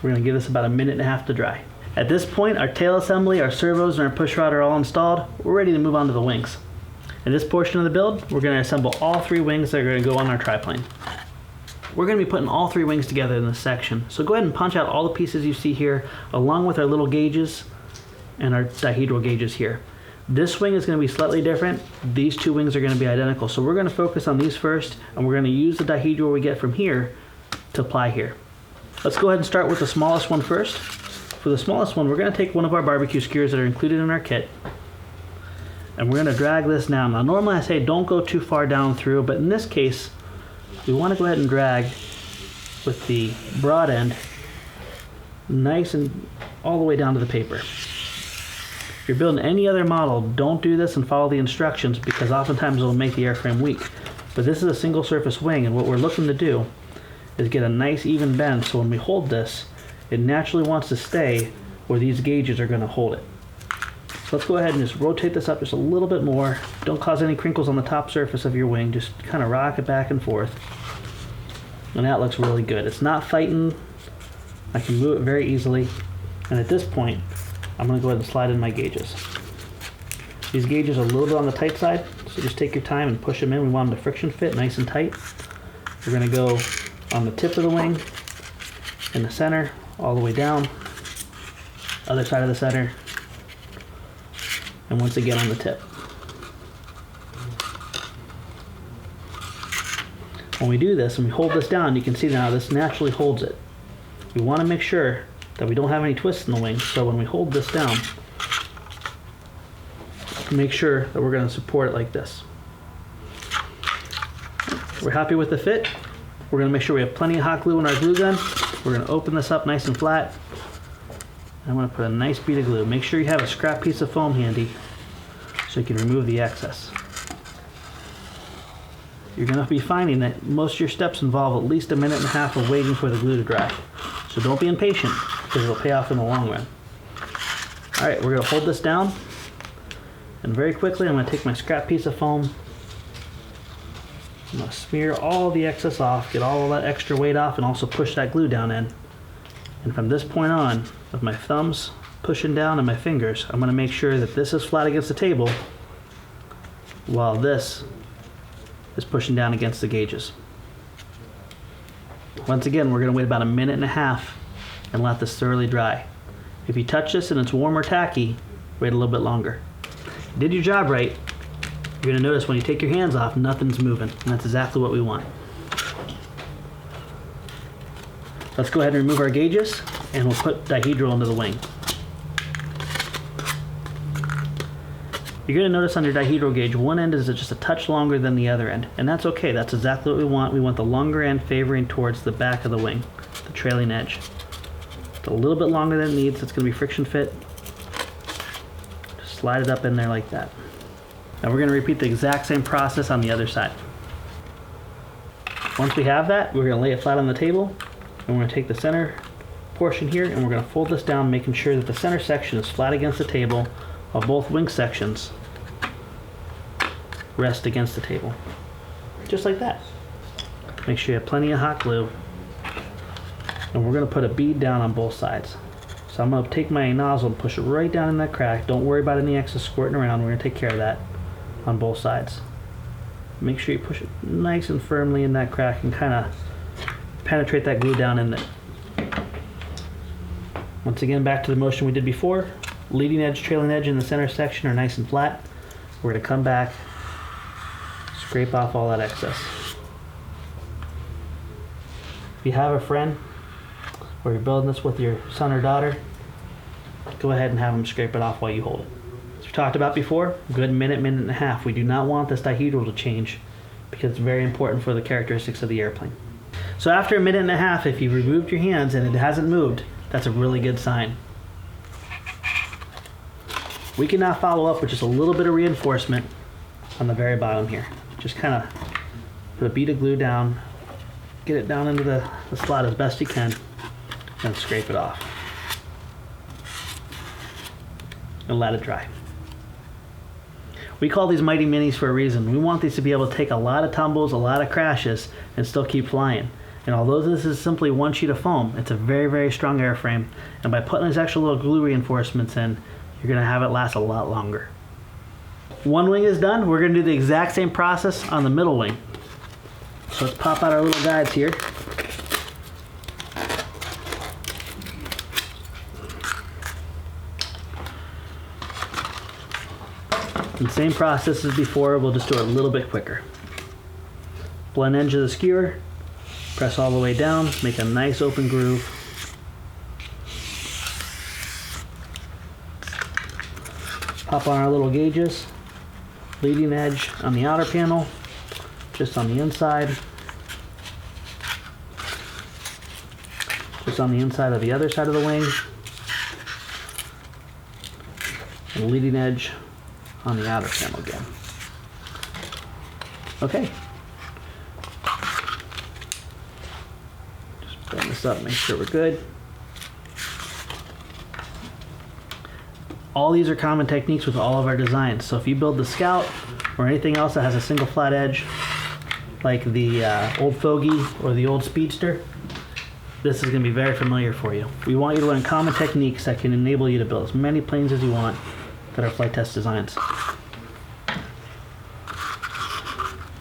We're gonna give this about a minute and a half to dry. At this point, our tail assembly, our servos, and our push rod are all installed. We're ready to move on to the wings. In this portion of the build, we're gonna assemble all 3 wings that are gonna go on our triplane. We're going to be putting all 3 wings together in this section. So go ahead and punch out all the pieces you see here, along with our little gauges and our dihedral gauges here. This wing is going to be slightly different. These 2 wings are going to be identical. So we're going to focus on these first, and we're going to use the dihedral we get from here to apply here. Let's go ahead and start with the smallest one first. For the smallest one, we're going to take one of our barbecue skewers that are included in our kit, and we're going to drag this down. Now normally I say don't go too far down through, but in this case, we want to go ahead and drag with the broad end nice and all the way down to the paper. If you're building any other model, don't do this and follow the instructions, because oftentimes it'll make the airframe weak. But this is a single surface wing, and what we're looking to do is get a nice even bend, so when we hold this, it naturally wants to stay where these gauges are going to hold it. So let's go ahead and just rotate this up just a little bit more. Don't cause any crinkles on the top surface of your wing. Just kind of rock it back and forth. And that looks really good. It's not fighting. I can move it very easily. And at this point, I'm going to go ahead and slide in my gauges. These gauges are a little bit on the tight side, so just take your time and push them in. We want them to friction fit nice and tight. We're going to go on the tip of the wing, in the center, all the way down, other side of the center, and once again on the tip. When we do this and we hold this down, you can see now this naturally holds it. We want to make sure that we don't have any twists in the wing, so when we hold this down, make sure that we're going to support it like this. We're happy with the fit. We're going to make sure we have plenty of hot glue in our glue gun. We're going to open this up nice and flat. I'm going to put a nice bead of glue. Make sure you have a scrap piece of foam handy so you can remove the excess. You're going to be finding that most of your steps involve at least a minute and a half of waiting for the glue to dry. So don't be impatient, because it'll pay off in the long run. Alright, we're going to hold this down, and very quickly I'm going to take my scrap piece of foam. I'm going to smear all the excess off, get all of that extra weight off, and also push that glue down in. And from this point on, with my thumbs pushing down and my fingers, I'm going to make sure that this is flat against the table, while this is pushing down against the gauges. Once again, we're going to wait about a minute and a half and let this thoroughly dry. If you touch this and it's warm or tacky, wait a little bit longer. If you did your job right, you're going to notice when you take your hands off, nothing's moving, and that's exactly what we want. Let's go ahead and remove our gauges, and we'll put dihedral into the wing. You're going to notice on your dihedral gauge, one end is just a touch longer than the other end, and that's okay. That's exactly what we want. We want the longer end favoring towards the back of the wing, the trailing edge. It's a little bit longer than it needs. It's going to be friction fit. Just slide it up in there like that. Now we're going to repeat the exact same process on the other side. Once we have that, we're going to lay it flat on the table, and we're going to take the center portion here, and we're going to fold this down, making sure that the center section is flat against the table, while both wing sections rest against the table. Just like that. Make sure you have plenty of hot glue. And we're going to put a bead down on both sides. So I'm going to take my nozzle and push it right down in that crack. Don't worry about any excess squirting around. We're going to take care of that on both sides. Make sure you push it nice and firmly in that crack and kind of penetrate that glue down in there. Once again, back to the motion we did before. Leading edge, trailing edge in the center section are nice and flat. We're going to come back, scrape off all that excess. If you have a friend or you're building this with your son or daughter, go ahead and have them scrape it off while you hold it. As we talked about before, a good minute, minute and a half. We do not want this dihedral to change because it's very important for the characteristics of the airplane. So after a minute and a half, if you've removed your hands and it hasn't moved, that's a really good sign. We can now follow up with just a little bit of reinforcement on the very bottom here. Just kind of put a bead of glue down, get it down into the slot as best you can, and scrape it off. And let it dry. We call these Mighty Minis for a reason. We want these to be able to take a lot of tumbles, a lot of crashes, and still keep flying. And although this is simply one sheet of foam, it's a very, very strong airframe. And by putting these extra little glue reinforcements in, you're going to have it last a lot longer. One wing is done. We're going to do the exact same process on the middle wing. So let's pop out our little guides here. And same process as before, we'll just do it a little bit quicker. Blend edge of the skewer, press all the way down, make a nice open groove. Pop on our little gauges, leading edge on the outer panel, just on the inside, just on the inside of the other side of the wing, and leading edge on the outer panel again. Okay. Just bend this up, make sure we're good. All these are common techniques with all of our designs. So if you build the Scout or anything else that has a single flat edge, like the old Fogey or the old Speedster, this is going to be very familiar for you. We want you to learn common techniques that can enable you to build as many planes as you want that are flight test designs. All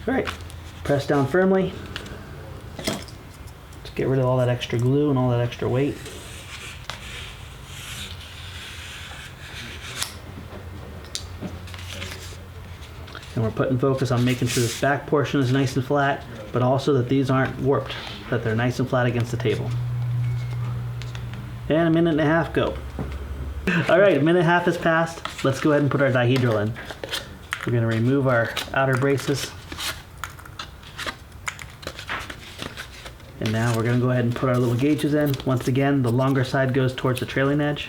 right, press down firmly. Let's get rid of all that extra glue and all that extra weight. And we're putting focus on making sure this back portion is nice and flat, but also that these aren't warped, that they're nice and flat against the table. And a minute and a half, go. All right, a minute and a half has passed. Let's go ahead and put our dihedral in. We're going to remove our outer braces. And now we're going to go ahead and put our little gauges in. Once again, the longer side goes towards the trailing edge.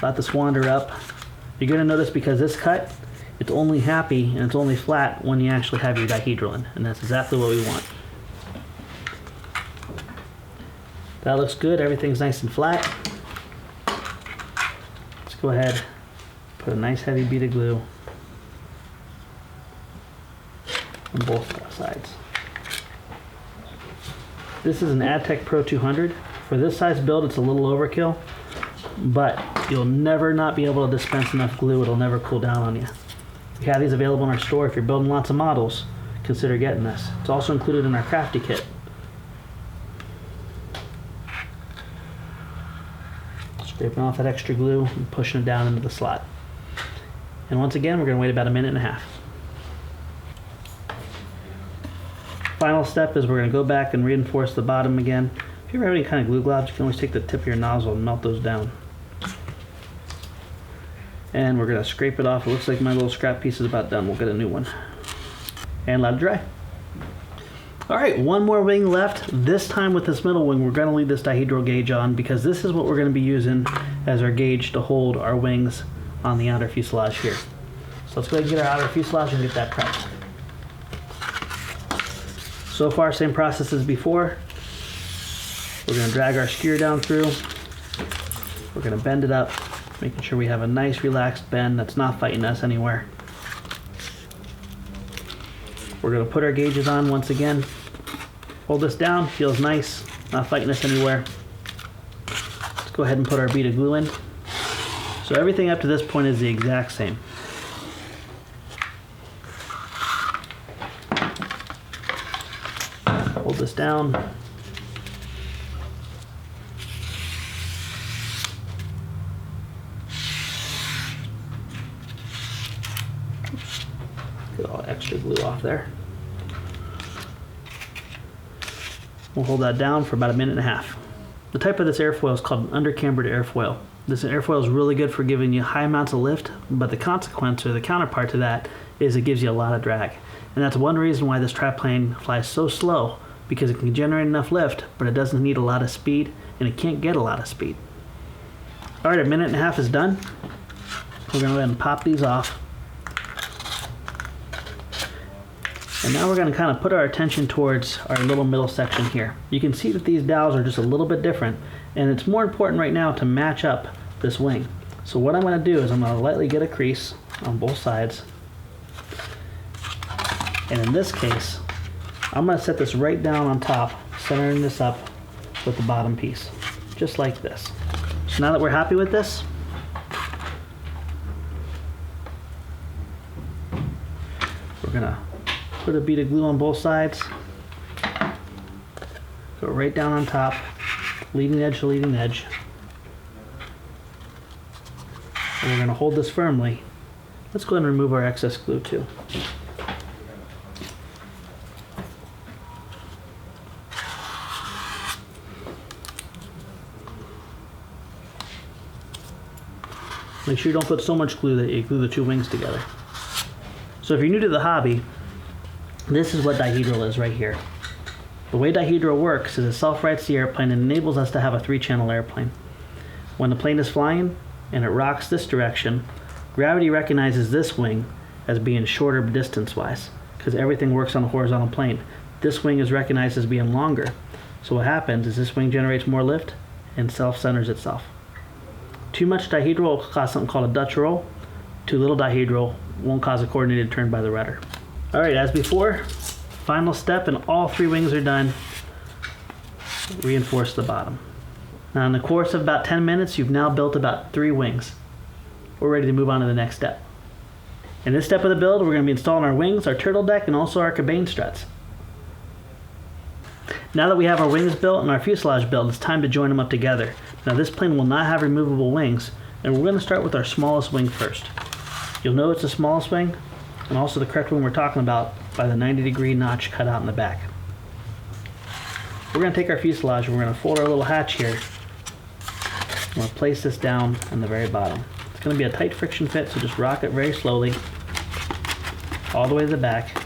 Let this wander up. You're going to notice because this cut, it's only happy and it's only flat when you actually have your dihedral in, and that's exactly what we want. That looks good. Everything's nice and flat. Let's go ahead, put a nice heavy bead of glue on both sides. This is an Adtech Pro 200. For this size build, it's a little overkill, but you'll never not be able to dispense enough glue. It'll never cool down on you. We have these available in our store. If you're building lots of models, consider getting this. It's also included in our crafty kit. Scraping off that extra glue and pushing it down into the slot. And once again, we're going to wait about a minute and a half. Final step is we're going to go back and reinforce the bottom again. If you ever have any kind of glue globs, you can always take the tip of your nozzle and melt those down. And we're going to scrape it off. It looks like my little scrap piece is about done. We'll get a new one. And let it dry. Alright, one more wing left. This time with this middle wing, we're going to leave this dihedral gauge on because this is what we're going to be using as our gauge to hold our wings on the outer fuselage here. So let's go ahead and get our outer fuselage and get that prepped. So far, same process as before. We're going to drag our skewer down through. We're going to bend it up, making sure we have a nice relaxed bend that's not fighting us anywhere. We're going to put our gauges on once again. Hold this down, feels nice, not fighting us anywhere. Let's go ahead and put our bead of glue in. So everything up to this point is the exact same. Hold this down. Get all extra glue off there. We'll hold that down for about 1.5 minutes. The type of this airfoil is called an undercambered airfoil. This airfoil is really good for giving you high amounts of lift, but the consequence or the counterpart to that is it gives you a lot of drag. And that's one reason why this triplane flies so slow, because it can generate enough lift, but it doesn't need a lot of speed, and it can't get a lot of speed. All right, 1.5 minutes is done. We're gonna go ahead and pop these off. And now we're gonna kind of put our attention towards our little middle section here. You can see that these dowels are just a little bit different, and it's more important right now to match up this wing. So what I'm gonna do is I'm gonna lightly get a crease on both sides. And in this case, I'm going to set this right down on top, centering this up with the bottom piece, just like this. So now that we're happy with this, we're going to put a bead of glue on both sides, go right down on top, leading edge to leading edge. And we're going to hold this firmly. Let's go ahead and remove our excess glue too. Make sure you don't put so much glue that you glue the two wings together. So if you're new to the hobby, this is what dihedral is right here. The way dihedral works is it self-rights the airplane and enables us to have a 3-channel airplane. When the plane is flying and it rocks this direction, gravity recognizes this wing as being shorter distance-wise, because everything works on a horizontal plane. This wing is recognized as being longer. So what happens is this wing generates more lift and self-centers itself. Too much dihedral will cause something called a Dutch roll. Too little dihedral won't cause a coordinated turn by the rudder. All right, as before, final step and all 3 wings are done. Reinforce the bottom. Now in the course of about 10 minutes, you've now built about 3 wings. We're ready to move on to the next step. In this step of the build, we're going to be installing our wings, our turtle deck, and also our cabane struts. Now that we have our wings built and our fuselage built, it's time to join them up together. Now this plane will not have removable wings, and we're going to start with our smallest wing first. You'll know it's the smallest wing, and also the correct wing we're talking about by the 90-degree notch cut out in the back. We're going to take our fuselage and we're going to fold our little hatch here. I'm going to place this down on the very bottom. It's going to be a tight friction fit, so just rock it very slowly all the way to the back,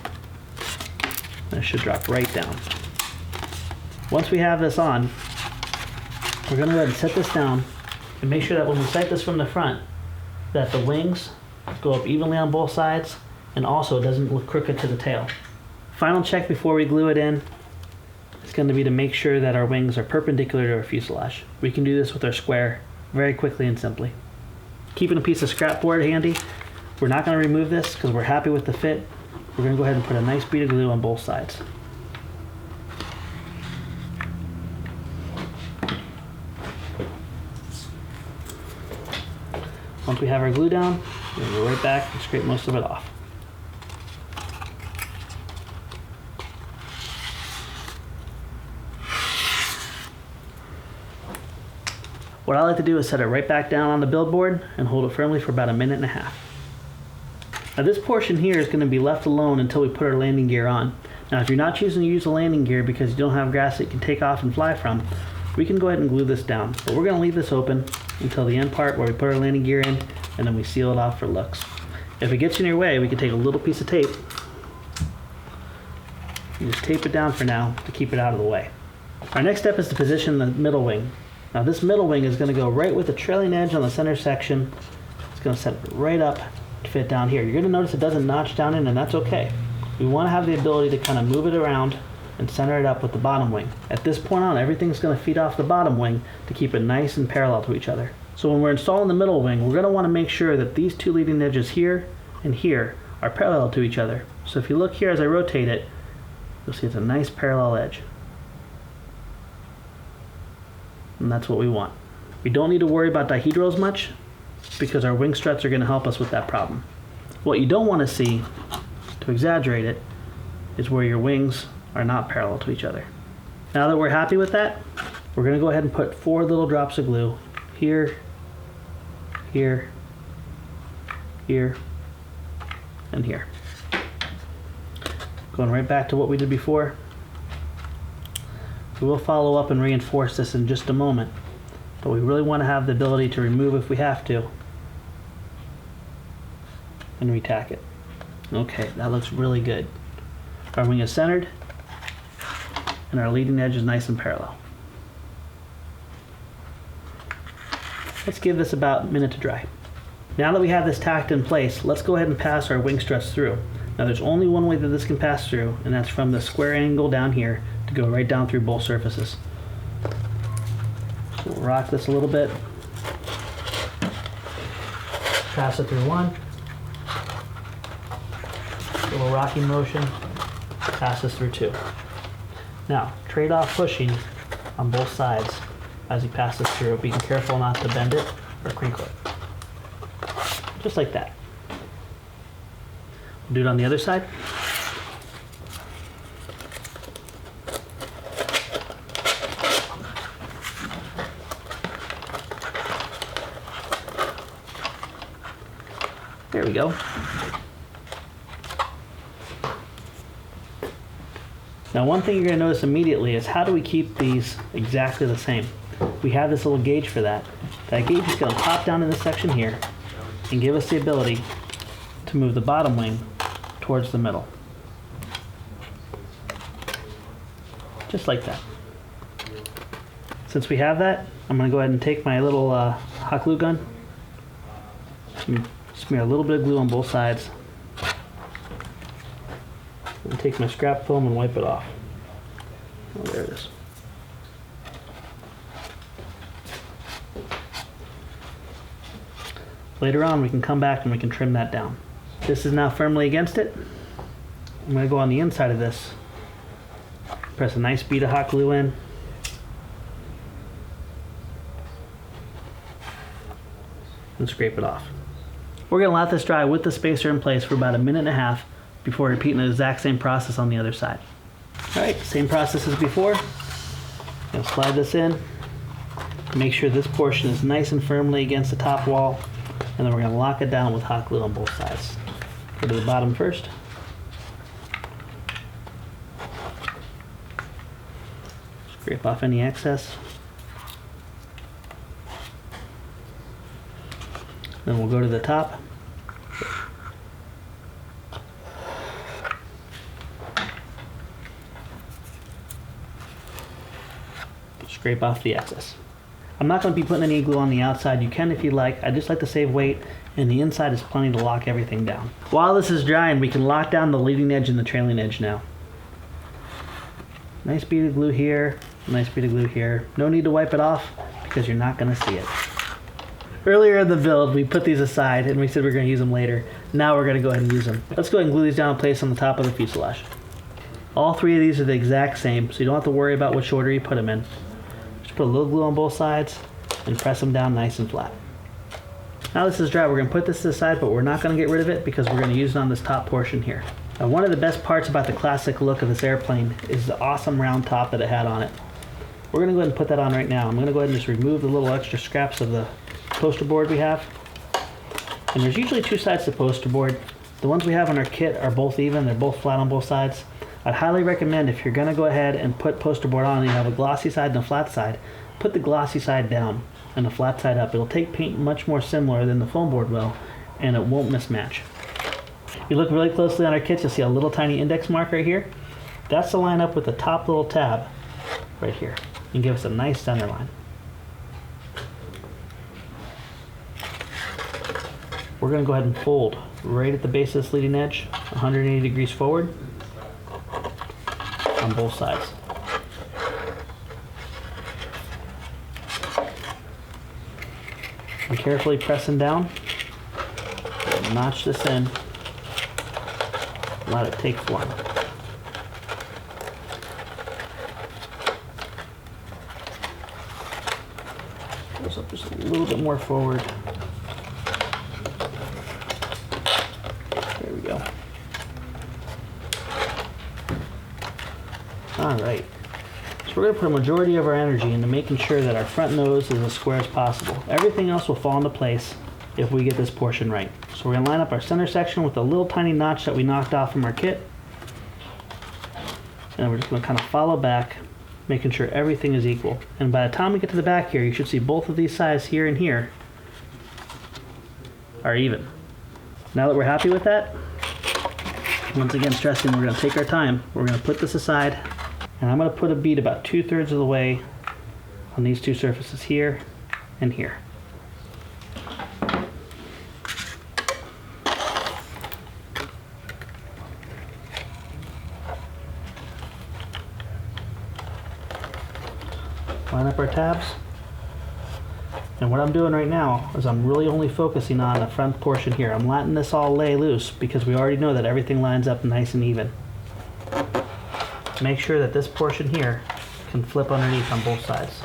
and it should drop right down. Once we have this on, we're going to go ahead and set this down and make sure that when we sight this from the front, that the wings go up evenly on both sides, and also it doesn't look crooked to the tail. Final check before we glue it in is going to be to make sure that our wings are perpendicular to our fuselage. We can do this with our square very quickly and simply. Keeping a piece of scrap board handy, we're not going to remove this because we're happy with the fit. We're going to go ahead and put a nice bead of glue on both sides. Once we have our glue down, we're going to go right back and scrape most of it off. What I like to do is set it right back down on the build board and hold it firmly for about 1.5 minutes. Now this portion here is going to be left alone until we put our landing gear on. Now if you're not choosing to use the landing gear because you don't have grass that you can take off and fly from, we can go ahead and glue this down. But we're going to leave this open until the end part where we put our landing gear in and then we seal it off for looks. If it gets in your way, we can take a little piece of tape and just tape it down for now to keep it out of the way. Our next step is to position the middle wing. Now this middle wing is going to go right with the trailing edge on the center section. It's going to set right up to fit down here. You're going to notice it doesn't notch down in, and that's okay. We want to have the ability to kind of move it around and center it up with the bottom wing. At this point on, everything's going to feed off the bottom wing to keep it nice and parallel to each other. So when we're installing the middle wing, we're going to want to make sure that these two leading edges here and here are parallel to each other. So if you look here as I rotate it, you'll see it's a nice parallel edge. And that's what we want. We don't need to worry about dihedral as much because our wing struts are going to help us with that problem. What you don't want to see, to exaggerate it, is where your wings are not parallel to each other. Now that we're happy with that, we're going to go ahead and put 4 little drops of glue here, here, here, and here. Going right back to what we did before. We will follow up and reinforce this in just a moment, but we really want to have the ability to remove if we have to and retack it. Okay, that looks really good. Our wing is centered and our leading edge is nice and parallel. Let's give this about a minute to dry. Now that we have this tacked in place, let's go ahead and pass our wing struts through. Now there's only one way that this can pass through, and that's from the square angle down here to go right down through both surfaces. So we'll rock this a little bit. Pass it through one. Little rocking motion. Pass this through two. Now, trade off pushing on both sides as you pass this through. Be careful not to bend it or crinkle it. Just like that. We'll do it on the other side. There we go. Now one thing you're going to notice immediately is how do we keep these exactly the same? We have this little gauge for that. That gauge is going to pop down in this section here and give us the ability to move the bottom wing towards the middle. Just like that. Since we have that, I'm going to go ahead and take my little hot glue gun, smear a little bit of glue on both sides, and take my scrap foam and wipe it off. Oh, there it is. Later on, we can come back and we can trim that down. This is now firmly against it. I'm going to go on the inside of this, press a nice bead of hot glue in, and scrape it off. We're going to let this dry with the spacer in place for about 1.5 minutes before repeating the exact same process on the other side. Alright, same process as before. Going to slide this in, make sure this portion is nice and firmly against the top wall, and then we're going to lock it down with hot glue on both sides. Go to the bottom first. Scrape off any excess. Then we'll go to the top. Scrape off the excess. I'm not going to be putting any glue on the outside. You can if you like. I just like to save weight, and the inside is plenty to lock everything down. While this is drying, we can lock down the leading edge and the trailing edge now. Nice bead of glue here, nice bead of glue here. No need to wipe it off because you're not going to see it. Earlier in the build, we put these aside and we said we were going to use them later. Now we're going to go ahead and use them. Let's go ahead and glue these down in place on the top of the fuselage. All three of these are the exact same, so you don't have to worry about which order you put them in. Just put a little glue on both sides and press them down nice and flat. Now this is dry, we're going to put this to the side, but we're not going to get rid of it because we're going to use it on this top portion here. Now one of the best parts about the classic look of this airplane is the awesome round top that it had on it. We're going to go ahead and put that on right now. I'm going to go ahead and just remove the little extra scraps of the poster board we have. And there's usually two sides to the poster board. The ones we have in our kit are both even, they're both flat on both sides. I'd highly recommend, if you're going to go ahead and put poster board on and you have a glossy side and a flat side, put the glossy side down and the flat side up. It'll take paint much more similar than the foam board will, and it won't mismatch. If you look really closely on our kit, you'll see a little tiny index mark right here. That's to line up with the top little tab right here and give us a nice center line. We're going to go ahead and fold right at the base of this leading edge, 180 degrees forward on both sides. I'm carefully pressing down, notch this in, let it take form. Goes up just a little bit more forward. There we go. Alright, so we're going to put a majority of our energy into making sure that our front nose is as square as possible. Everything else will fall into place if we get this portion right. So we're going to line up our center section with a little tiny notch that we knocked off from our kit. And we're just going to kind of follow back, making sure everything is equal. And by the time we get to the back here, you should see both of these sides here and here are even. Now that we're happy with that, once again stressing, we're going to take our time. We're going to put this aside, and I'm going to put a bead about 2/3 of the way on these two surfaces here and here. Line up our tabs. And what I'm doing right now is I'm really only focusing on the front portion here. I'm letting this all lay loose because we already know that everything lines up nice and even. Make sure that this portion here can flip underneath on both sides.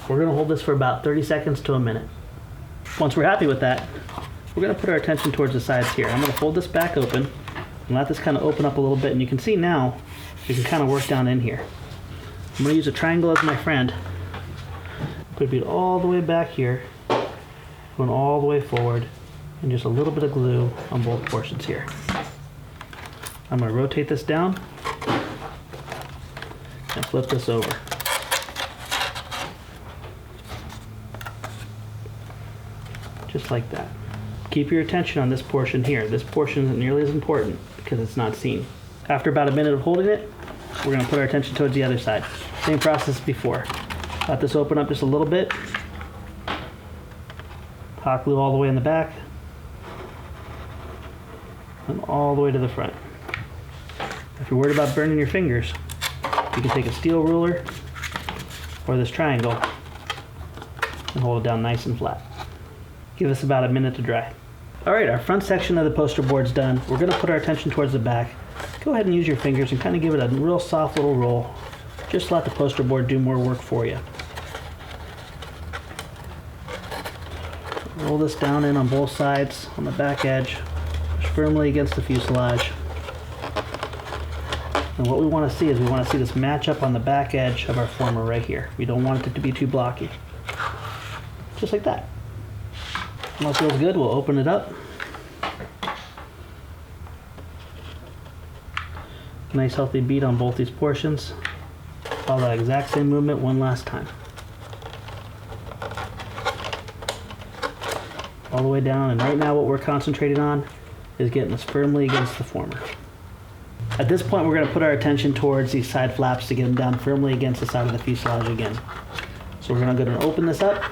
We're going to hold this for about 30 seconds to a minute. Once we're happy with that, we're going to put our attention towards the sides here. I'm going to fold this back open and let this kind of open up a little bit, and you can see now you can kind of work down in here. I'm going to use a triangle as my friend. Put a bead all the way back here, going all the way forward, and just a little bit of glue on both portions here. I'm going to rotate this down and flip this over. Just like that. Keep your attention on this portion here. This portion isn't nearly as important because it's not seen. After about a minute of holding it, we're going to put our attention towards the other side. Same process as before. Let this open up just a little bit. Hot glue all the way in the back. And all the way to the front. If you're worried about burning your fingers, you can take a steel ruler or this triangle and hold it down nice and flat. Give this about a minute to dry. Alright, our front section of the poster board's done. We're going to put our attention towards the back. Go ahead and use your fingers and kind of give it a real soft little roll. Just let the poster board do more work for you. Roll this down in on both sides on the back edge. Push firmly against the fuselage. And what we want to see is we want to see this match up on the back edge of our former right here. We don't want it to be too blocky. Just like that. When it feels good, we'll open it up. Nice healthy bead on both these portions. Follow that exact same movement one last time. All the way down, and right now what we're concentrating on is getting this firmly against the former. At this point we're going to put our attention towards these side flaps to get them down firmly against the side of the fuselage again. So we're going to go and open this up.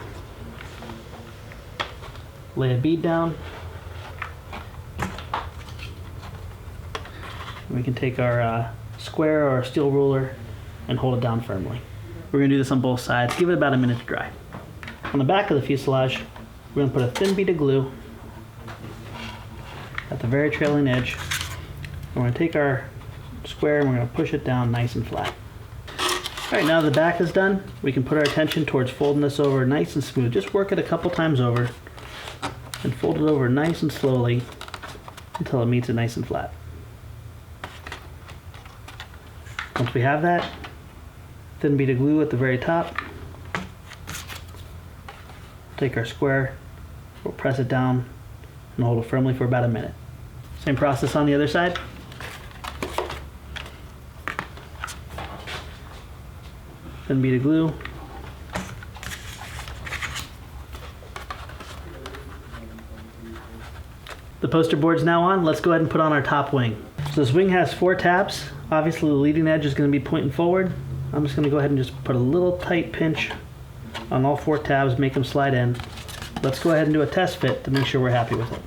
Lay a bead down. We can take our square or steel ruler and hold it down firmly. We're going to do this on both sides. Give it about a minute to dry. On the back of the fuselage, we're going to put a thin bead of glue at the very trailing edge. We're going to take our square and we're going to push it down nice and flat. Alright, now the back is done, we can put our attention towards folding this over nice and smooth. Just work it a couple times over and fold it over nice and slowly until it meets it nice and flat. Once we have that, thin bead of glue at the very top. Take our square, we'll press it down and hold it firmly for about a minute. Same process on the other side. Then bead of glue. The poster board's now on. Let's go ahead and put on our top wing. So this wing has 4 tabs. Obviously the leading edge is going to be pointing forward. I'm just going to go ahead and just put a little tight pinch on all 4 tabs, make them slide in. Let's go ahead and do a test fit to make sure we're happy with it.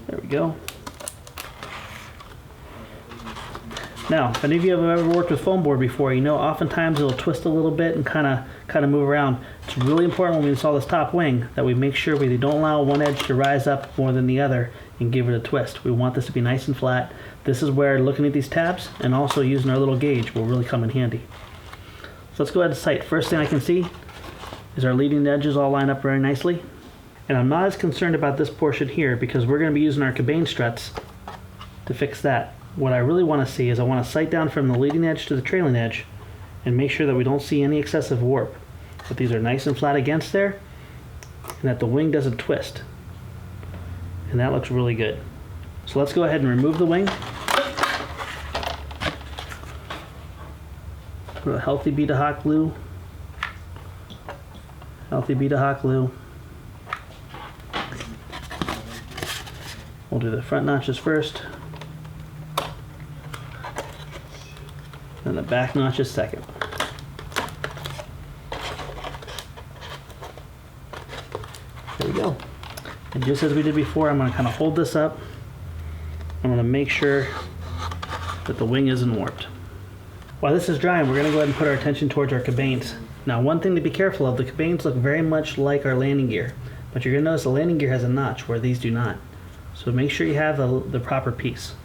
There we go. Now, if any of you have ever worked with foam board before, you know oftentimes it'll twist a little bit and kind of move around. It's really important when we install this top wing that we make sure we don't allow one edge to rise up more than the other and give it a twist. We want this to be nice and flat. This is where looking at these tabs and also using our little gauge will really come in handy. So let's go ahead and sight. First thing I can see is our leading edges all line up very nicely. And I'm not as concerned about this portion here because we're going to be using our cabane struts to fix that. What I really want to see is I want to sight down from the leading edge to the trailing edge and make sure that we don't see any excessive warp. That these are nice and flat against there and that the wing doesn't twist. And that looks really good. So let's go ahead and remove the wing. Put a healthy bead of hot glue. Healthy bead of hot glue. We'll do the front notches first. And the back notches second. There we go. And just as we did before, I'm going to kind of hold this up. I'm going to make sure that the wing isn't warped. While this is drying, we're going to go ahead and put our attention towards our cabanes. Now, one thing to be careful of, the cabanes look very much like our landing gear, but you're going to notice the landing gear has a notch where these do not. So make sure you have the proper piece.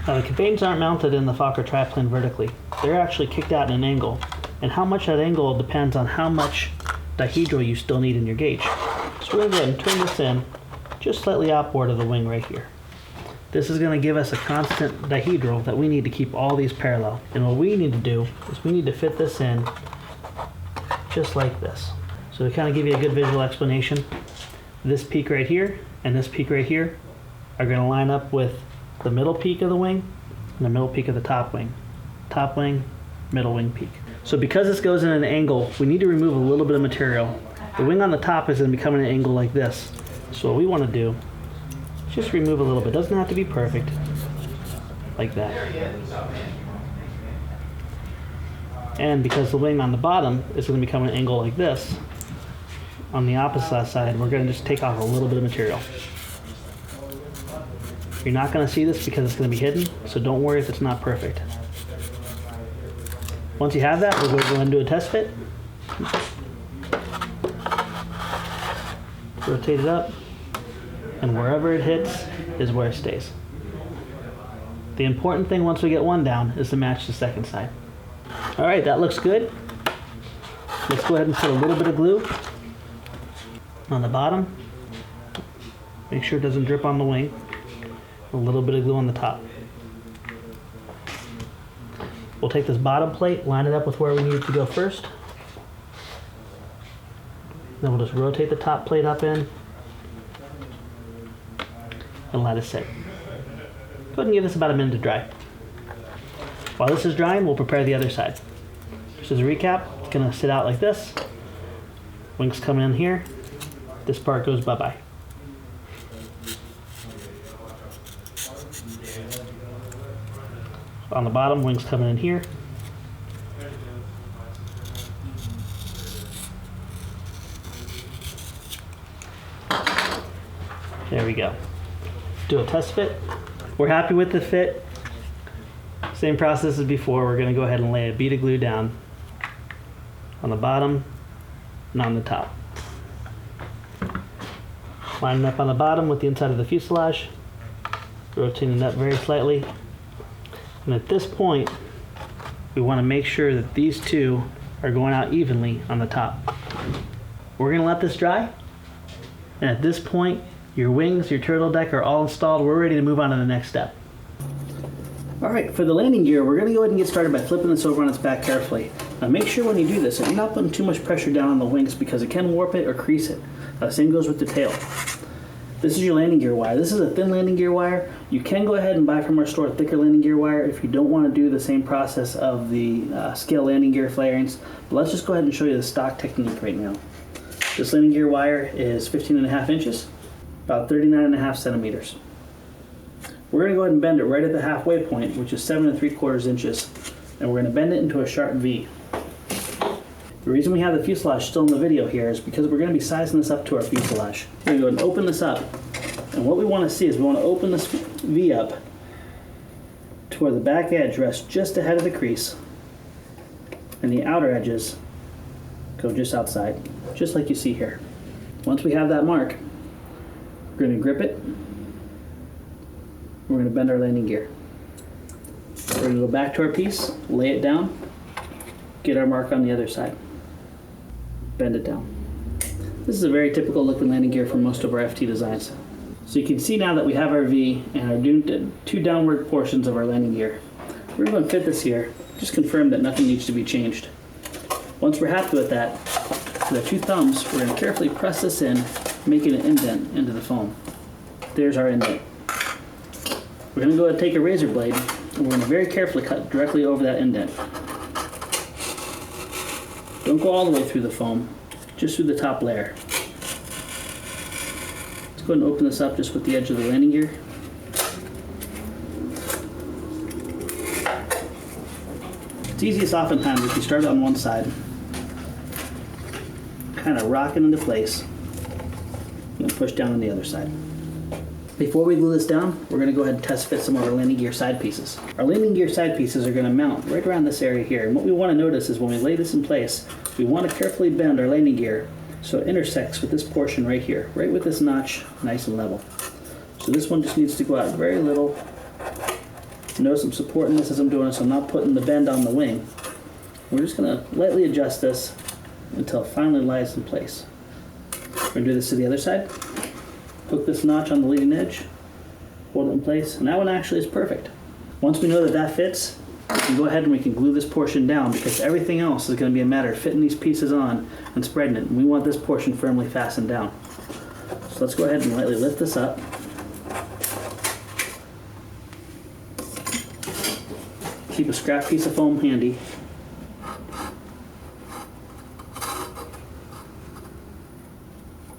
Now, the cabanes aren't mounted in the Fokker triplane vertically. They're actually kicked out in an angle, and how much that angle depends on how much dihedral you still need in your gauge. So we're going to go ahead and turn this in just slightly outboard of the wing right here. This is going to give us a constant dihedral that we need to keep all these parallel. And what we need to do is we need to fit this in just like this. So to kind of give you a good visual explanation, this peak right here and this peak right here are going to line up with the middle peak of the wing and the middle peak of the top wing. Top wing, middle wing peak. So because this goes in an angle, we need to remove a little bit of material. The wing on the top is going to become an angle like this. So what we want to do is just remove a little bit. It doesn't have to be perfect. Like that. And because the wing on the bottom is going to become an angle like this, on the opposite side, we're going to just take off a little bit of material. You're not going to see this because it's going to be hidden, so don't worry if it's not perfect. Once you have that, we're going to go ahead and do a test fit. Rotate it up, and wherever it hits is where it stays. The important thing once we get one down is to match the second side. All right, that looks good. Let's go ahead and put a little bit of glue on the bottom. Make sure it doesn't drip on the wing. A little bit of glue on the top. We'll take this bottom plate, line it up with where we need it to go first. Then we'll just rotate the top plate up in and let it sit. Go ahead and give this about a minute to dry. While this is drying, we'll prepare the other side. Just as a recap, it's going to sit out like this. Wings come in here. This part goes bye-bye. On the bottom, wings coming in here. There we go. Do a test fit. We're happy with the fit. Same process as before. We're going to go ahead and lay a bead of glue down on the bottom and on the top. Line it up on the bottom with the inside of the fuselage. Rotating it up very slightly. And at this point, we want to make sure that these two are going out evenly on the top. We're going to let this dry. And at this point, your wings, your turtle deck are all installed. We're ready to move on to the next step. Alright, for the landing gear, we're going to go ahead and get started by flipping this over on its back carefully. Now make sure when you do this that you're not putting too much pressure down on the wings because it can warp it or crease it. Same goes with the tail. This is your landing gear wire. This is a thin landing gear wire. You can go ahead and buy from our store thicker landing gear wire if you don't want to do the same process of the scale landing gear flarings. But let's just go ahead and show you the stock technique right now. This landing gear wire is 15.5 inches, about 39.5 centimeters. We're going to go ahead and bend it right at the halfway point, which is 7 3/4 inches, and we're going to bend it into a sharp V. The reason we have the fuselage still in the video here is because we're going to be sizing this up to our fuselage. We're going to go ahead and open this up, and what we want to see is we want to open this V up to where the back edge rests just ahead of the crease, and the outer edges go just outside, just like you see here. Once we have that mark, we're going to grip it. We're going to bend our landing gear. We're going to go back to our piece, lay it down, get our mark on the other side, bend it down. This is a very typical looking landing gear for most of our FT designs. So you can see now that we have our V and our two downward portions of our landing gear. We're going to fit this here, just confirm that nothing needs to be changed. Once we're happy with that, with our two thumbs, we're going to carefully press this in, making an indent into the foam. There's our indent. We're going to go ahead and take a razor blade, and we're going to very carefully cut directly over that indent. Don't go all the way through the foam, just through the top layer. Let's go ahead and open this up just with the edge of the landing gear. It's easiest oftentimes if you start on one side, kind of rock it into place, and push down on the other side. Before we glue this down, we're going to go ahead and test fit some of our landing gear side pieces. Our landing gear side pieces are going to mount right around this area here. And what we want to notice is when we lay this in place, we want to carefully bend our landing gear so it intersects with this portion right here, right with this notch, nice and level. So this one just needs to go out very little. Notice I'm supporting this as I'm doing it, so I'm not putting the bend on the wing. We're just going to lightly adjust this until it finally lies in place. We're going to do this to the other side. Hook this notch on the leading edge, hold it in place, and that one actually is perfect. Once we know that that fits, we can go ahead and we can glue this portion down because everything else is going to be a matter of fitting these pieces on and spreading it. And we want this portion firmly fastened down. So let's go ahead and lightly lift this up. Keep a scrap piece of foam handy.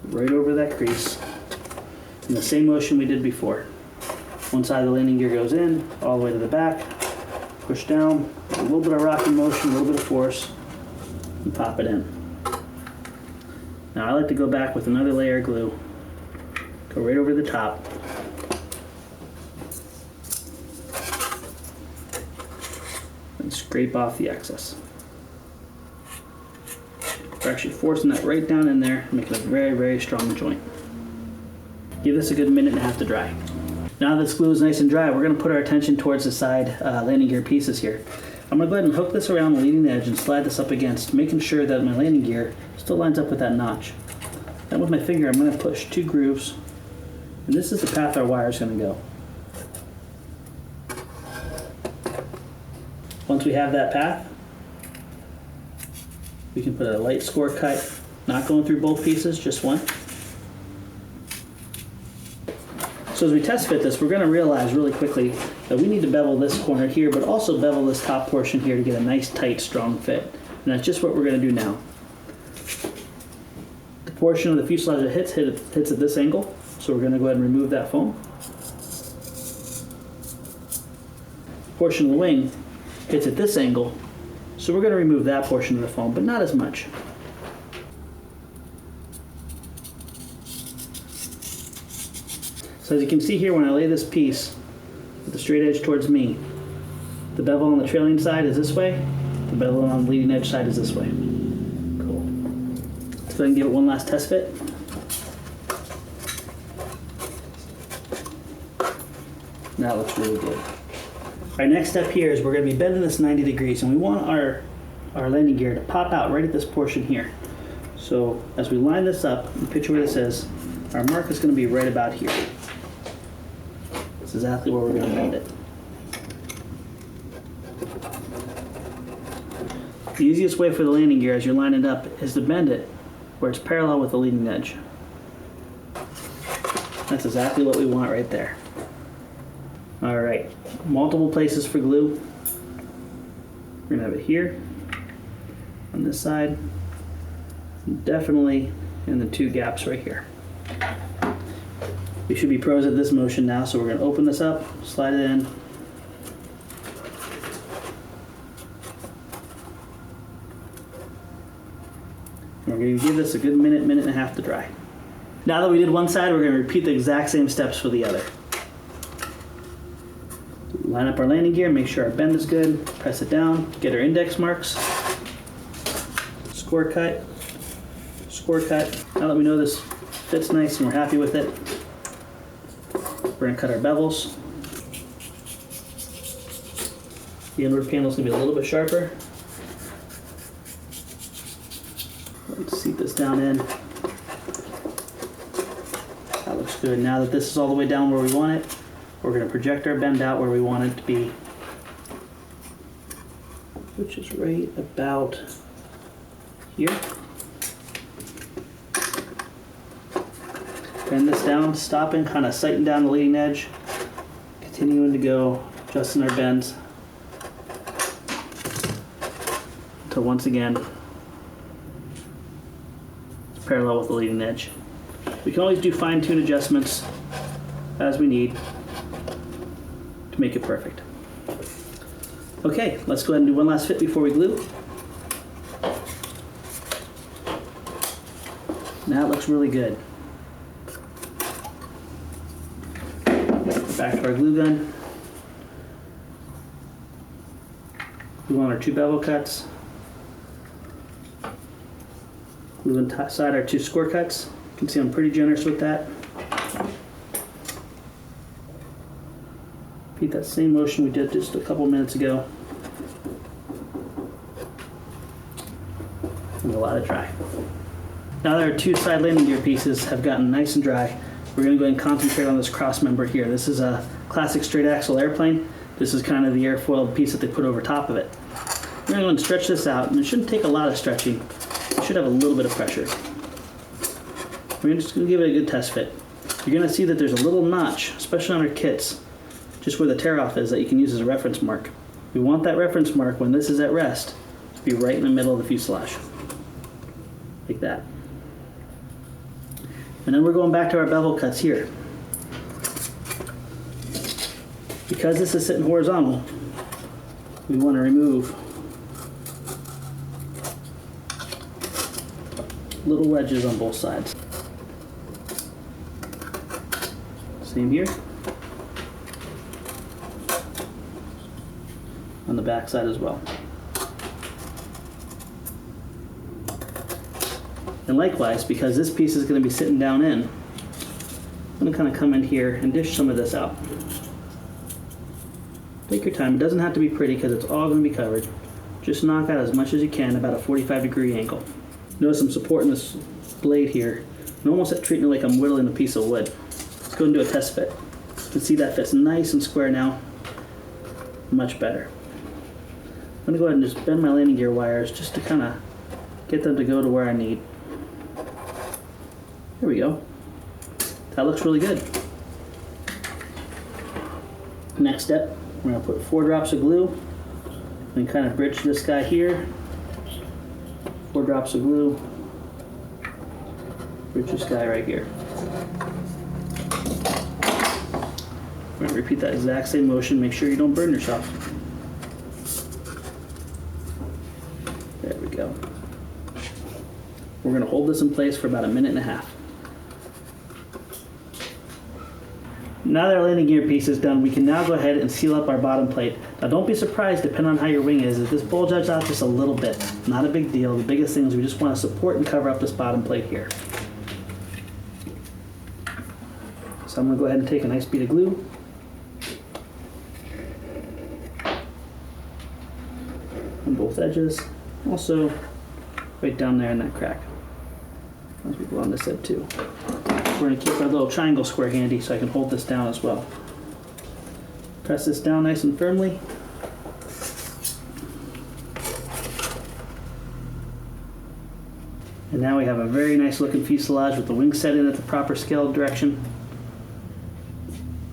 Right over that crease. In the same motion we did before. One side of the landing gear goes in, all the way to the back, push down, a little bit of rocking motion, a little bit of force, and pop it in. Now I like to go back with another layer of glue, go right over the top, and scrape off the excess. We're actually forcing that right down in there, making a very, very strong joint. Give this a good minute and a half to dry. Now that this glue is nice and dry, we're going to put our attention towards the side landing gear pieces here. I'm going to go ahead and hook this around the leading edge and slide this up against, making sure that my landing gear still lines up with that notch. Then with my finger, I'm going to push 2 grooves, and this is the path our wire is going to go. Once we have that path, we can put a light score cut, not going through both pieces, just one. So as we test fit this, we're going to realize really quickly that we need to bevel this corner here, but also bevel this top portion here to get a nice, tight, strong fit. And that's just what we're going to do now. The portion of the fuselage that hits at this angle, so we're going to go ahead and remove that foam. The portion of the wing hits at this angle, so we're going to remove that portion of the foam, but not as much. So as you can see here, when I lay this piece with the straight edge towards me, the bevel on the trailing side is this way, the bevel on the leading edge side is this way. Cool. Let's go ahead and give it one last test fit. That looks really good. Our next step here is we're going to be bending this 90 degrees, and we want our landing gear to pop out right at this portion here. So as we line this up, and picture where this is, our mark is going to be right about here. That's exactly where we're going to bend it. The easiest way for the landing gear as you're lining it up is to bend it where it's parallel with the leading edge. That's exactly what we want right there. All right, multiple places for glue. We're gonna have it here, on this side, definitely in the 2 gaps right here. We should be pros at this motion now, so we're gonna open this up, slide it in. And we're gonna give this a good minute, minute and a half to dry. Now that we did one side, we're gonna repeat the exact same steps for the other. Line up our landing gear, make sure our bend is good, press it down, get our index marks, score cut. Now that we know this fits nice and we're happy with it, we're gonna cut our bevels. The inward panel is gonna be a little bit sharper. Let's seat this down in. That looks good. Now that this is all the way down where we want it, we're going to project our bend out where we want it to be, which is right about here. Bend this down, stopping, kind of sighting down the leading edge, continuing to go, adjusting our bends until once again it's parallel with the leading edge. We can always do fine-tune adjustments as we need to make it perfect. Okay, let's go ahead and do one last fit before we glue. Now it looks really good. Back to our glue gun. Glue on our 2 bevel cuts. Glue inside our 2 score cuts. You can see I'm pretty generous with that. Repeat that same motion we did just a couple minutes ago. And we'll let it dry. Now that our 2 side landing gear pieces have gotten nice and dry, we're going to go ahead and concentrate on this cross member here. This is a classic straight axle airplane. This is kind of the airfoil piece that they put over top of it. We're going to go and stretch this out, and it shouldn't take a lot of stretching. It should have a little bit of pressure. We're just going to give it a good test fit. You're going to see that there's a little notch, especially on our kits, just where the tear off is, that you can use as a reference mark. We want that reference mark when this is at rest to be right in the middle of the fuselage, like that. And then we're going back to our bevel cuts here. Because this is sitting horizontal, we want to remove little wedges on both sides. Same here. On the back side as well. And likewise, because this piece is going to be sitting down in, I'm going to kind of come in here and dish some of this out. Take your time. It doesn't have to be pretty because it's all going to be covered. Just knock out as much as you can, about a 45-degree angle. Notice I'm supporting this blade here, and almost treating it like I'm whittling a piece of wood. Let's go and do a test fit. You can see that fits nice and square now. Much better. I'm going to go ahead and just bend my landing gear wires just to kind of get them to go to where I need. There we go. That looks really good. Next step, we're going to put 4 drops of glue and kind of bridge this guy here. 4 drops of glue. Bridge this guy right here. We're going to repeat that exact same motion. Make sure you don't burn yourself. There we go. We're going to hold this in place for about a minute and a half. Now that our landing gear piece is done, we can now go ahead and seal up our bottom plate. Now don't be surprised, depending on how your wing is, if this bulges out just a little bit. Not a big deal. The biggest thing is we just want to support and cover up this bottom plate here. So I'm going to go ahead and take a nice bead of glue. On both edges. Also, right down there in that crack. As we go on this side too. We're going to keep our little triangle square handy so I can hold this down as well. Press this down nice and firmly. And now we have a very nice looking fuselage with the wings set in at the proper scale direction.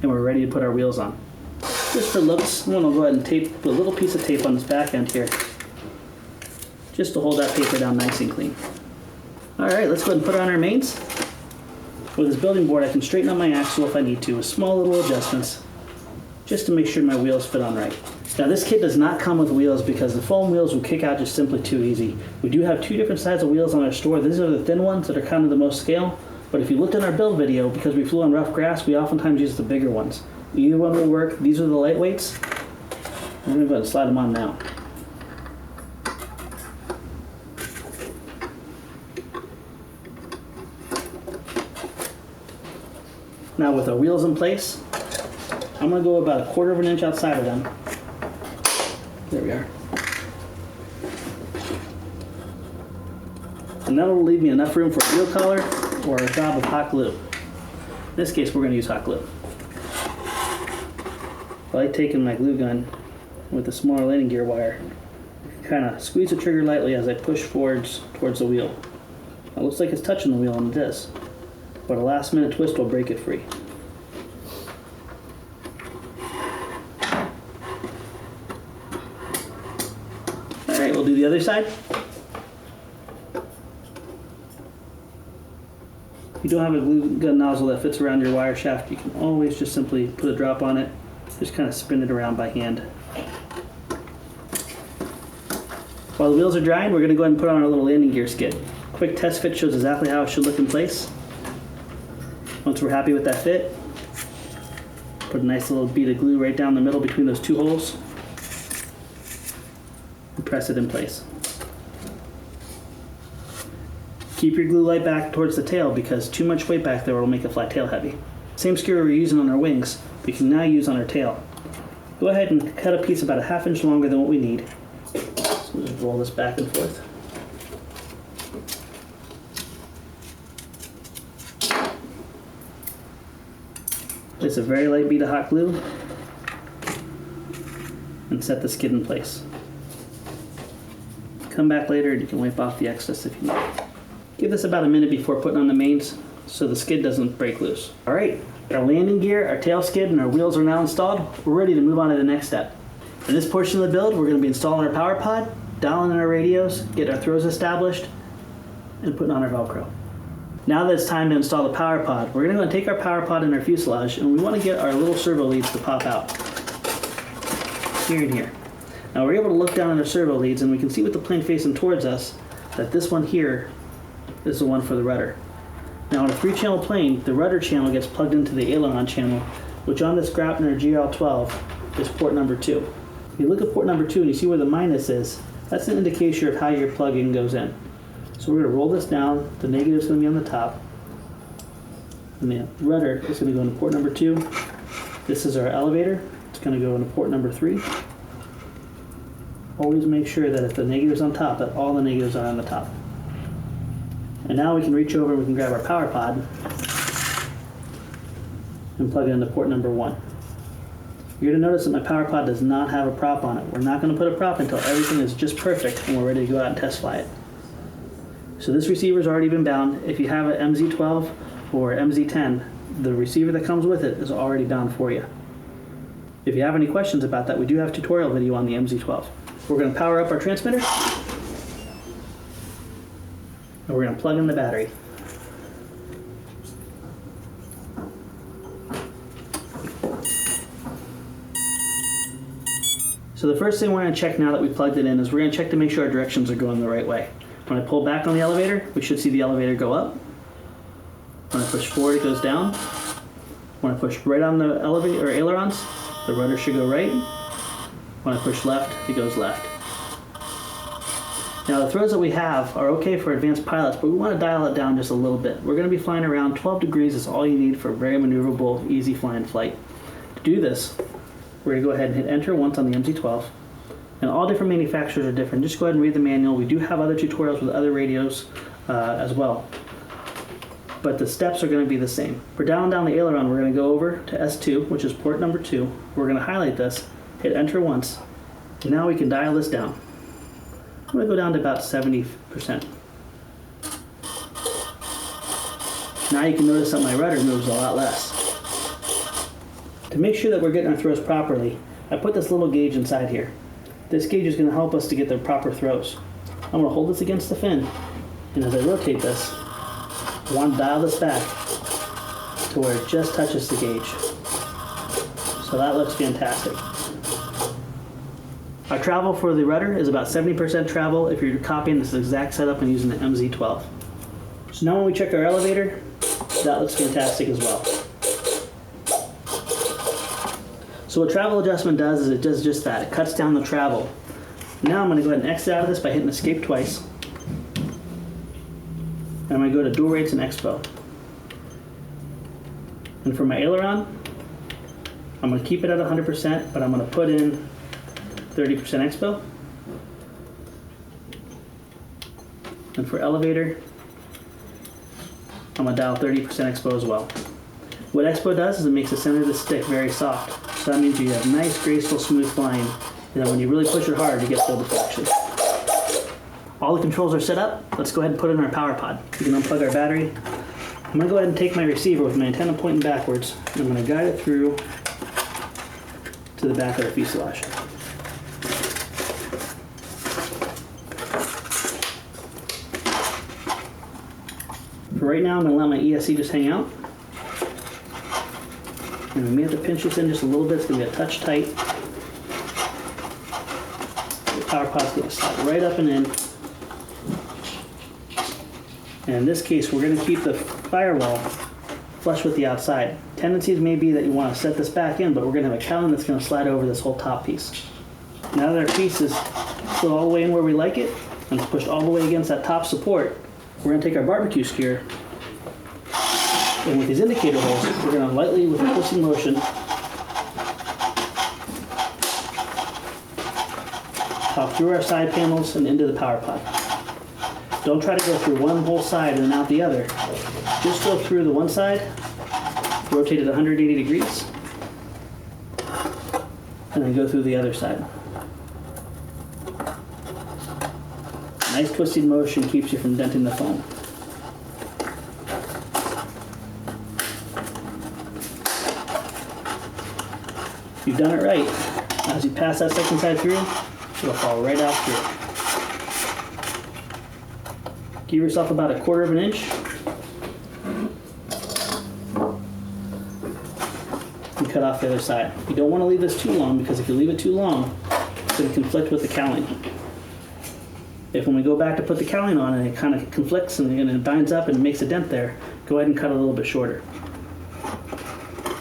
And we're ready to put our wheels on. Just for looks, I'm going to go ahead and put a little piece of tape on this back end here, just to hold that paper down nice and clean. Alright, let's go ahead and put on our mains. With this building board, I can straighten out my axle if I need to, with small little adjustments, just to make sure my wheels fit on right. Now this kit does not come with wheels because the foam wheels will kick out just simply too easy. We do have two different sizes of wheels on our store. These are the thin ones that are kind of the most scale, but if you looked in our build video, because we flew on rough grass, we oftentimes use the bigger ones. Either one will work. These are the lightweights. I'm going to go ahead and slide them on now. Now with our wheels in place, I'm going to go about 1/4 of an inch outside of them. There we are. And that'll leave me enough room for a wheel collar or a job of hot glue. In this case, we're going to use hot glue. I like taking my glue gun with a smaller landing gear wire, kind of squeeze the trigger lightly as I push forwards towards the wheel. It looks like it's touching the wheel, and it is, but a last minute twist will break it free. Alright, we'll do the other side. If you don't have a glue gun nozzle that fits around your wire shaft, you can always just simply put a drop on it, just kind of spin it around by hand. While the wheels are drying, we're going to go ahead and put on our little landing gear skid. Quick test fit shows exactly how it should look in place. Once we're happy with that fit, put a nice little bead of glue right down the middle between those two holes and press it in place. Keep your glue light back towards the tail because too much weight back there will make it flat tail heavy. Same skewer we're using on our wings, we can now use on our tail. Go ahead and cut a piece about 1/2 inch longer than what we need. So we'll just roll this back and forth. Place a very light bead of hot glue and set the skid in place. Come back later and you can wipe off the excess if you need. Give this about a minute before putting on the mains so the skid doesn't break loose. Alright, our landing gear, our tail skid, and our wheels are now installed. We're ready to move on to the next step. In this portion of the build, we're going to be installing our power pod, dialing in our radios, getting our throws established, and putting on our Velcro. Now that it's time to install the power pod, we're going to go and take our power pod and our fuselage, and we want to get our little servo leads to pop out. Here and here. Now we're able to look down at our servo leads, and we can see with the plane facing towards us that this one here is the one for the rudder. Now on a 3-channel plane, the rudder channel gets plugged into the aileron channel, which on this Graupner GL12 is port number 2. If you look at port number 2 and you see where the minus is, that's an indication of how your plug-in goes in. So we're going to roll this down, the negative is going to be on the top, and the rudder is going to go into port number 2. This is our elevator, it's going to go into port number 3. Always make sure that if the negative's on top, that all the negatives are on the top. And now we can reach over and we can grab our power pod and plug it into port number 1. You're going to notice that my power pod does not have a prop on it. We're not going to put a prop until everything is just perfect and we're ready to go out and test fly it. So this receiver's already been bound. If you have an MZ12 or MZ10, the receiver that comes with it is already bound for you. If you have any questions about that, we do have a tutorial video on the MZ12. We're going to power up our transmitter, and we're going to plug in the battery. So the first thing we're going to check now that we plugged it in is we're going to check to make sure our directions are going the right way. When I pull back on the elevator, we should see the elevator go up. When I push forward, it goes down. When I push right on the elevator or ailerons, the rudder should go right. When I push left, it goes left. Now the throws that we have are okay for advanced pilots, but we want to dial it down just a little bit. We're going to be flying around 12 degrees is all you need for a very maneuverable, easy flying flight. To do this, we're going to go ahead and hit enter once on the MZ12. And all different manufacturers are different. Just go ahead and read the manual. We do have other tutorials with other radios as well. But the steps are going to be the same. For dialing down the aileron, we're going to go over to S2, which is port number 2. We're going to highlight this, hit enter once, and now we can dial this down. I'm going to go down to about 70%. Now you can notice that my rudder moves a lot less. To make sure that we're getting our throws properly, I put this little gauge inside here. This gauge is going to help us to get the proper throws. I'm going to hold this against the fin, and as I rotate this, I want to dial this back to where it just touches the gauge. So that looks fantastic. Our travel for the rudder is about 70% travel if you're copying this exact setup and using the MZ12. So now when we check our elevator, that looks fantastic as well. So what travel adjustment does is it does just that. It cuts down the travel. Now I'm going to go ahead and exit out of this by hitting escape twice. And I'm going to go to dual rates and expo. And for my aileron, I'm going to keep it at 100%, but I'm going to put in 30% expo. And for elevator, I'm going to dial 30% expo as well. What expo does is it makes the center of the stick very soft. So that means you have nice, graceful, smooth flying. And then when you really push it hard, you get full deflection. All the controls are set up. Let's go ahead and put in our power pod. We can unplug our battery. I'm going to go ahead and take my receiver with my antenna pointing backwards, and I'm going to guide it through to the back of the fuselage. For right now, I'm going to let my ESC just hang out. And we may have to pinch this in just a little bit. It's going to be a touch tight. The power pod's going to slide right up and in. And in this case, we're going to keep the firewall flush with the outside. Tendencies may be that you want to set this back in, but we're going to have a cowling that's going to slide over this whole top piece. Now that our piece is put all the way in where we like it, and it's pushed all the way against that top support, we're going to take our barbecue skewer, and with these indicator holes, we're going to lightly, with a twisting motion, pop through our side panels and into the power pod. Don't try to go through one whole side and then out the other. Just go through the one side, rotate it 180 degrees, and then go through the other side. Nice twisting motion keeps you from denting the foam. If you've done it right, as you pass that second side through, it'll fall right out through. Give yourself about 1/4 of an inch. And cut off the other side. You don't want to leave this too long, because if you leave it too long, it's going to conflict with the cowling. If when we go back to put the cowling on and it kind of conflicts and it binds up and makes a dent there, go ahead and cut it a little bit shorter.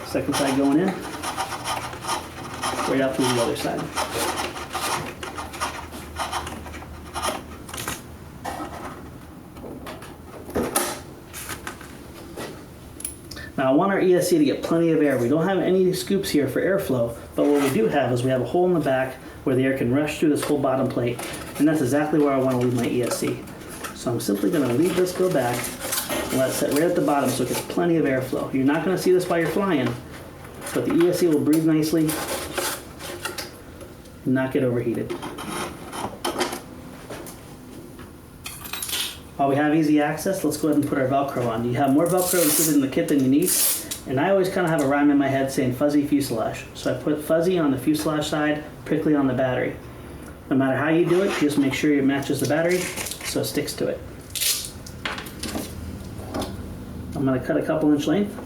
Second side going in, right out through the other side. Now I want our ESC to get plenty of air. We don't have any scoops here for airflow, but what we do have is we have a hole in the back where the air can rush through this whole bottom plate, and that's exactly where I want to leave my ESC. So I'm simply going to leave this go back and let it sit right at the bottom so it gets plenty of airflow. You're not going to see this while you're flying, but the ESC will breathe nicely and not get overheated. While we have easy access, let's go ahead and put our Velcro on. You have more Velcro included in the kit than you need, and I always kind of have a rhyme in my head saying fuzzy fuselage. So I put fuzzy on the fuselage side, prickly on the battery. No matter how you do it, just make sure it matches the battery so it sticks to it. I'm going to cut a couple inch length.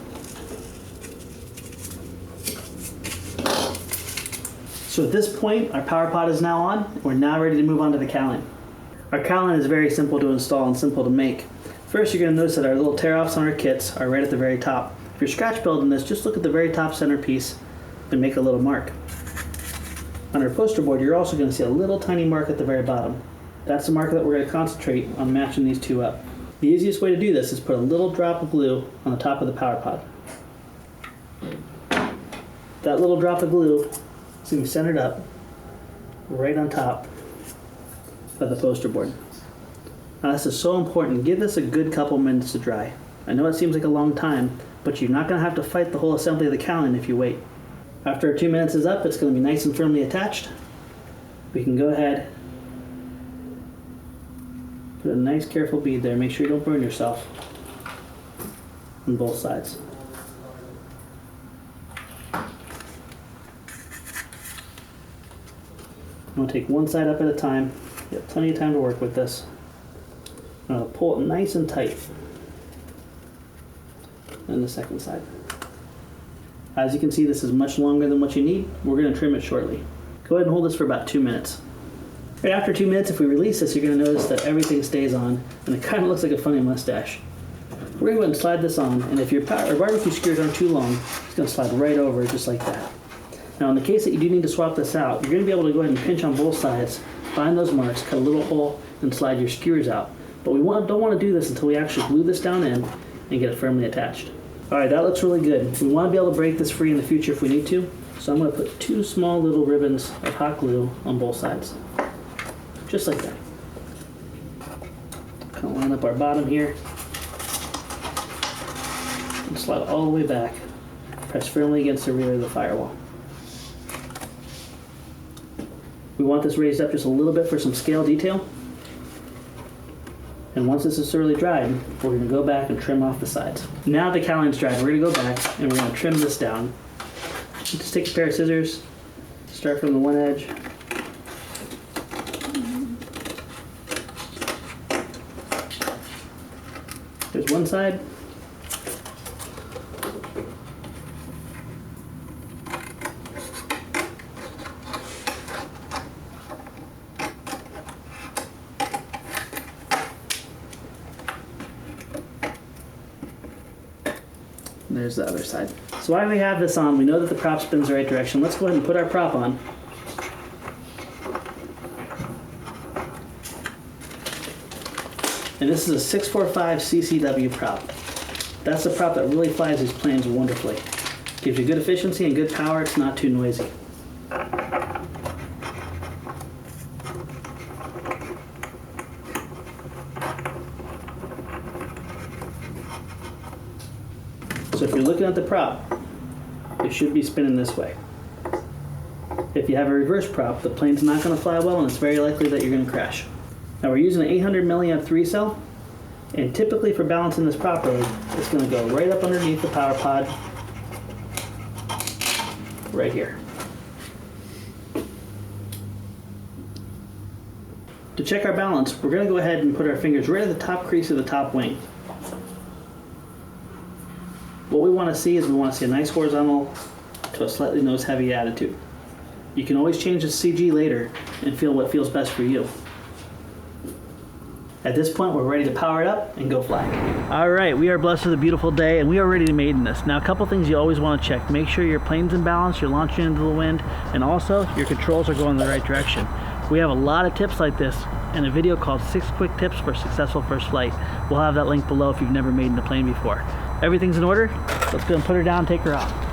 So at this point, our power pod is now on. We're now ready to move on to the cowling. Our cowling is very simple to install and simple to make. First, you're going to notice that our little tear-offs on our kits are right at the very top. If you're scratch building this, just look at the very top centerpiece and make a little mark. On our poster board, you're also going to see a little tiny mark at the very bottom. That's the mark that we're going to concentrate on matching these two up. The easiest way to do this is put a little drop of glue on the top of the power pod. That little drop of glue is going to be centered up right on top of the poster board. Now this is so important. Give this a good couple minutes to dry. I know it seems like a long time, but you're not going to have to fight the whole assembly of the cowling if you wait. After 2 minutes is up, it's going to be nice and firmly attached. We can go ahead, put a nice careful bead there. Make sure you don't burn yourself. on both sides. I'm going to take one side up at a time. You have plenty of time to work with this. I'm going to pull it nice and tight. And the second side. As you can see, this is much longer than what you need. We're going to trim it shortly. Go ahead and hold this for about 2 minutes. Right after 2 minutes, if we release this, you're going to notice that everything stays on, and it kind of looks like a funny mustache. We're going to go ahead and slide this on, and if your barbecue skewers aren't too long, it's going to slide right over just like that. Now in the case that you do need to swap this out, you're going to be able to go ahead and pinch on both sides, find those marks, cut a little hole, and slide your skewers out. But we don't want to do this until we actually glue this down in and get it firmly attached. Alright, that looks really good. We want to be able to break this free in the future if we need to, so I'm going to put 2 small little ribbons of hot glue on both sides. Just like that. Kind of line up our bottom here. And slide all the way back. Press firmly against the rear of the firewall. We want this raised up just a little bit for some scale detail. And once this is thoroughly dried, we're going to go back and trim off the sides. Now the cowling's dried, we're going to go back and we're going to trim this down. Just take a pair of scissors, start from the one edge. There's one side. There's the other side. So while we have this on, we know that the prop spins the right direction. Let's go ahead and put our prop on. And this is a 645 CCW prop. That's the prop that really flies these planes wonderfully. Gives you good efficiency and good power. It's not too noisy. So if you're looking at the prop, it should be spinning this way. If you have a reverse prop, the plane's not going to fly well and it's very likely that you're going to crash. Now we're using an 800 milliamp 3-cell, and typically for balancing this properly, it's going to go right up underneath the power pod, right here. To check our balance, we're going to go ahead and put our fingers right at the top crease of the top wing. What we want to see is we want to see a nice horizontal to a slightly nose heavy attitude. You can always change the CG later and feel what feels best for you. At this point, we're ready to power it up and go fly. All right, we are blessed with a beautiful day and we are ready to maiden this. Now, a couple things you always want to check. Make sure your plane's in balance, you're launching into the wind, and also your controls are going in the right direction. We have a lot of tips like this in a video called 6 Quick Tips for Successful First Flight. We'll have that link below if you've never maidened a plane before. Everything's in order. Let's go and put her down and take her off.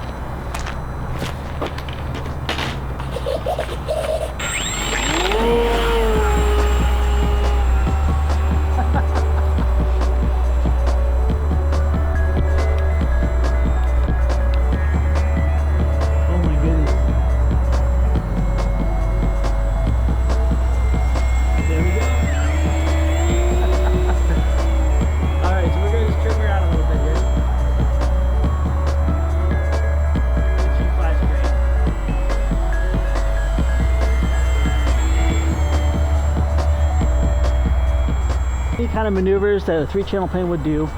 Any kind of maneuvers that a 3-channel plane would do.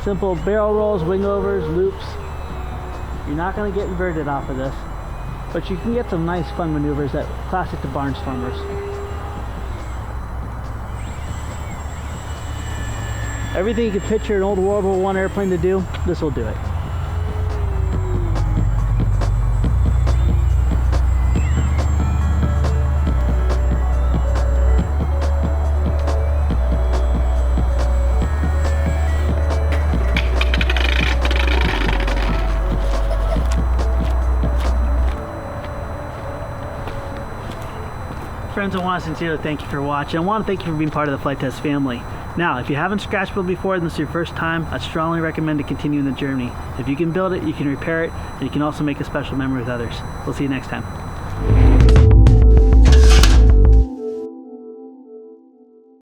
Simple barrel rolls, wing overs, loops. You're not going to get inverted off of this, but you can get some nice fun maneuvers that classic to barnstormers. Everything you could picture an old World War I airplane to do, this will do it. Friends, I want to sincerely thank you for watching. I want to thank you for being part of the Flight Test family. Now, if you haven't scratch built before and this is your first time, I strongly recommend to continue the journey. If you can build it, you can repair it, and you can also make a special memory with others. We'll see you next time.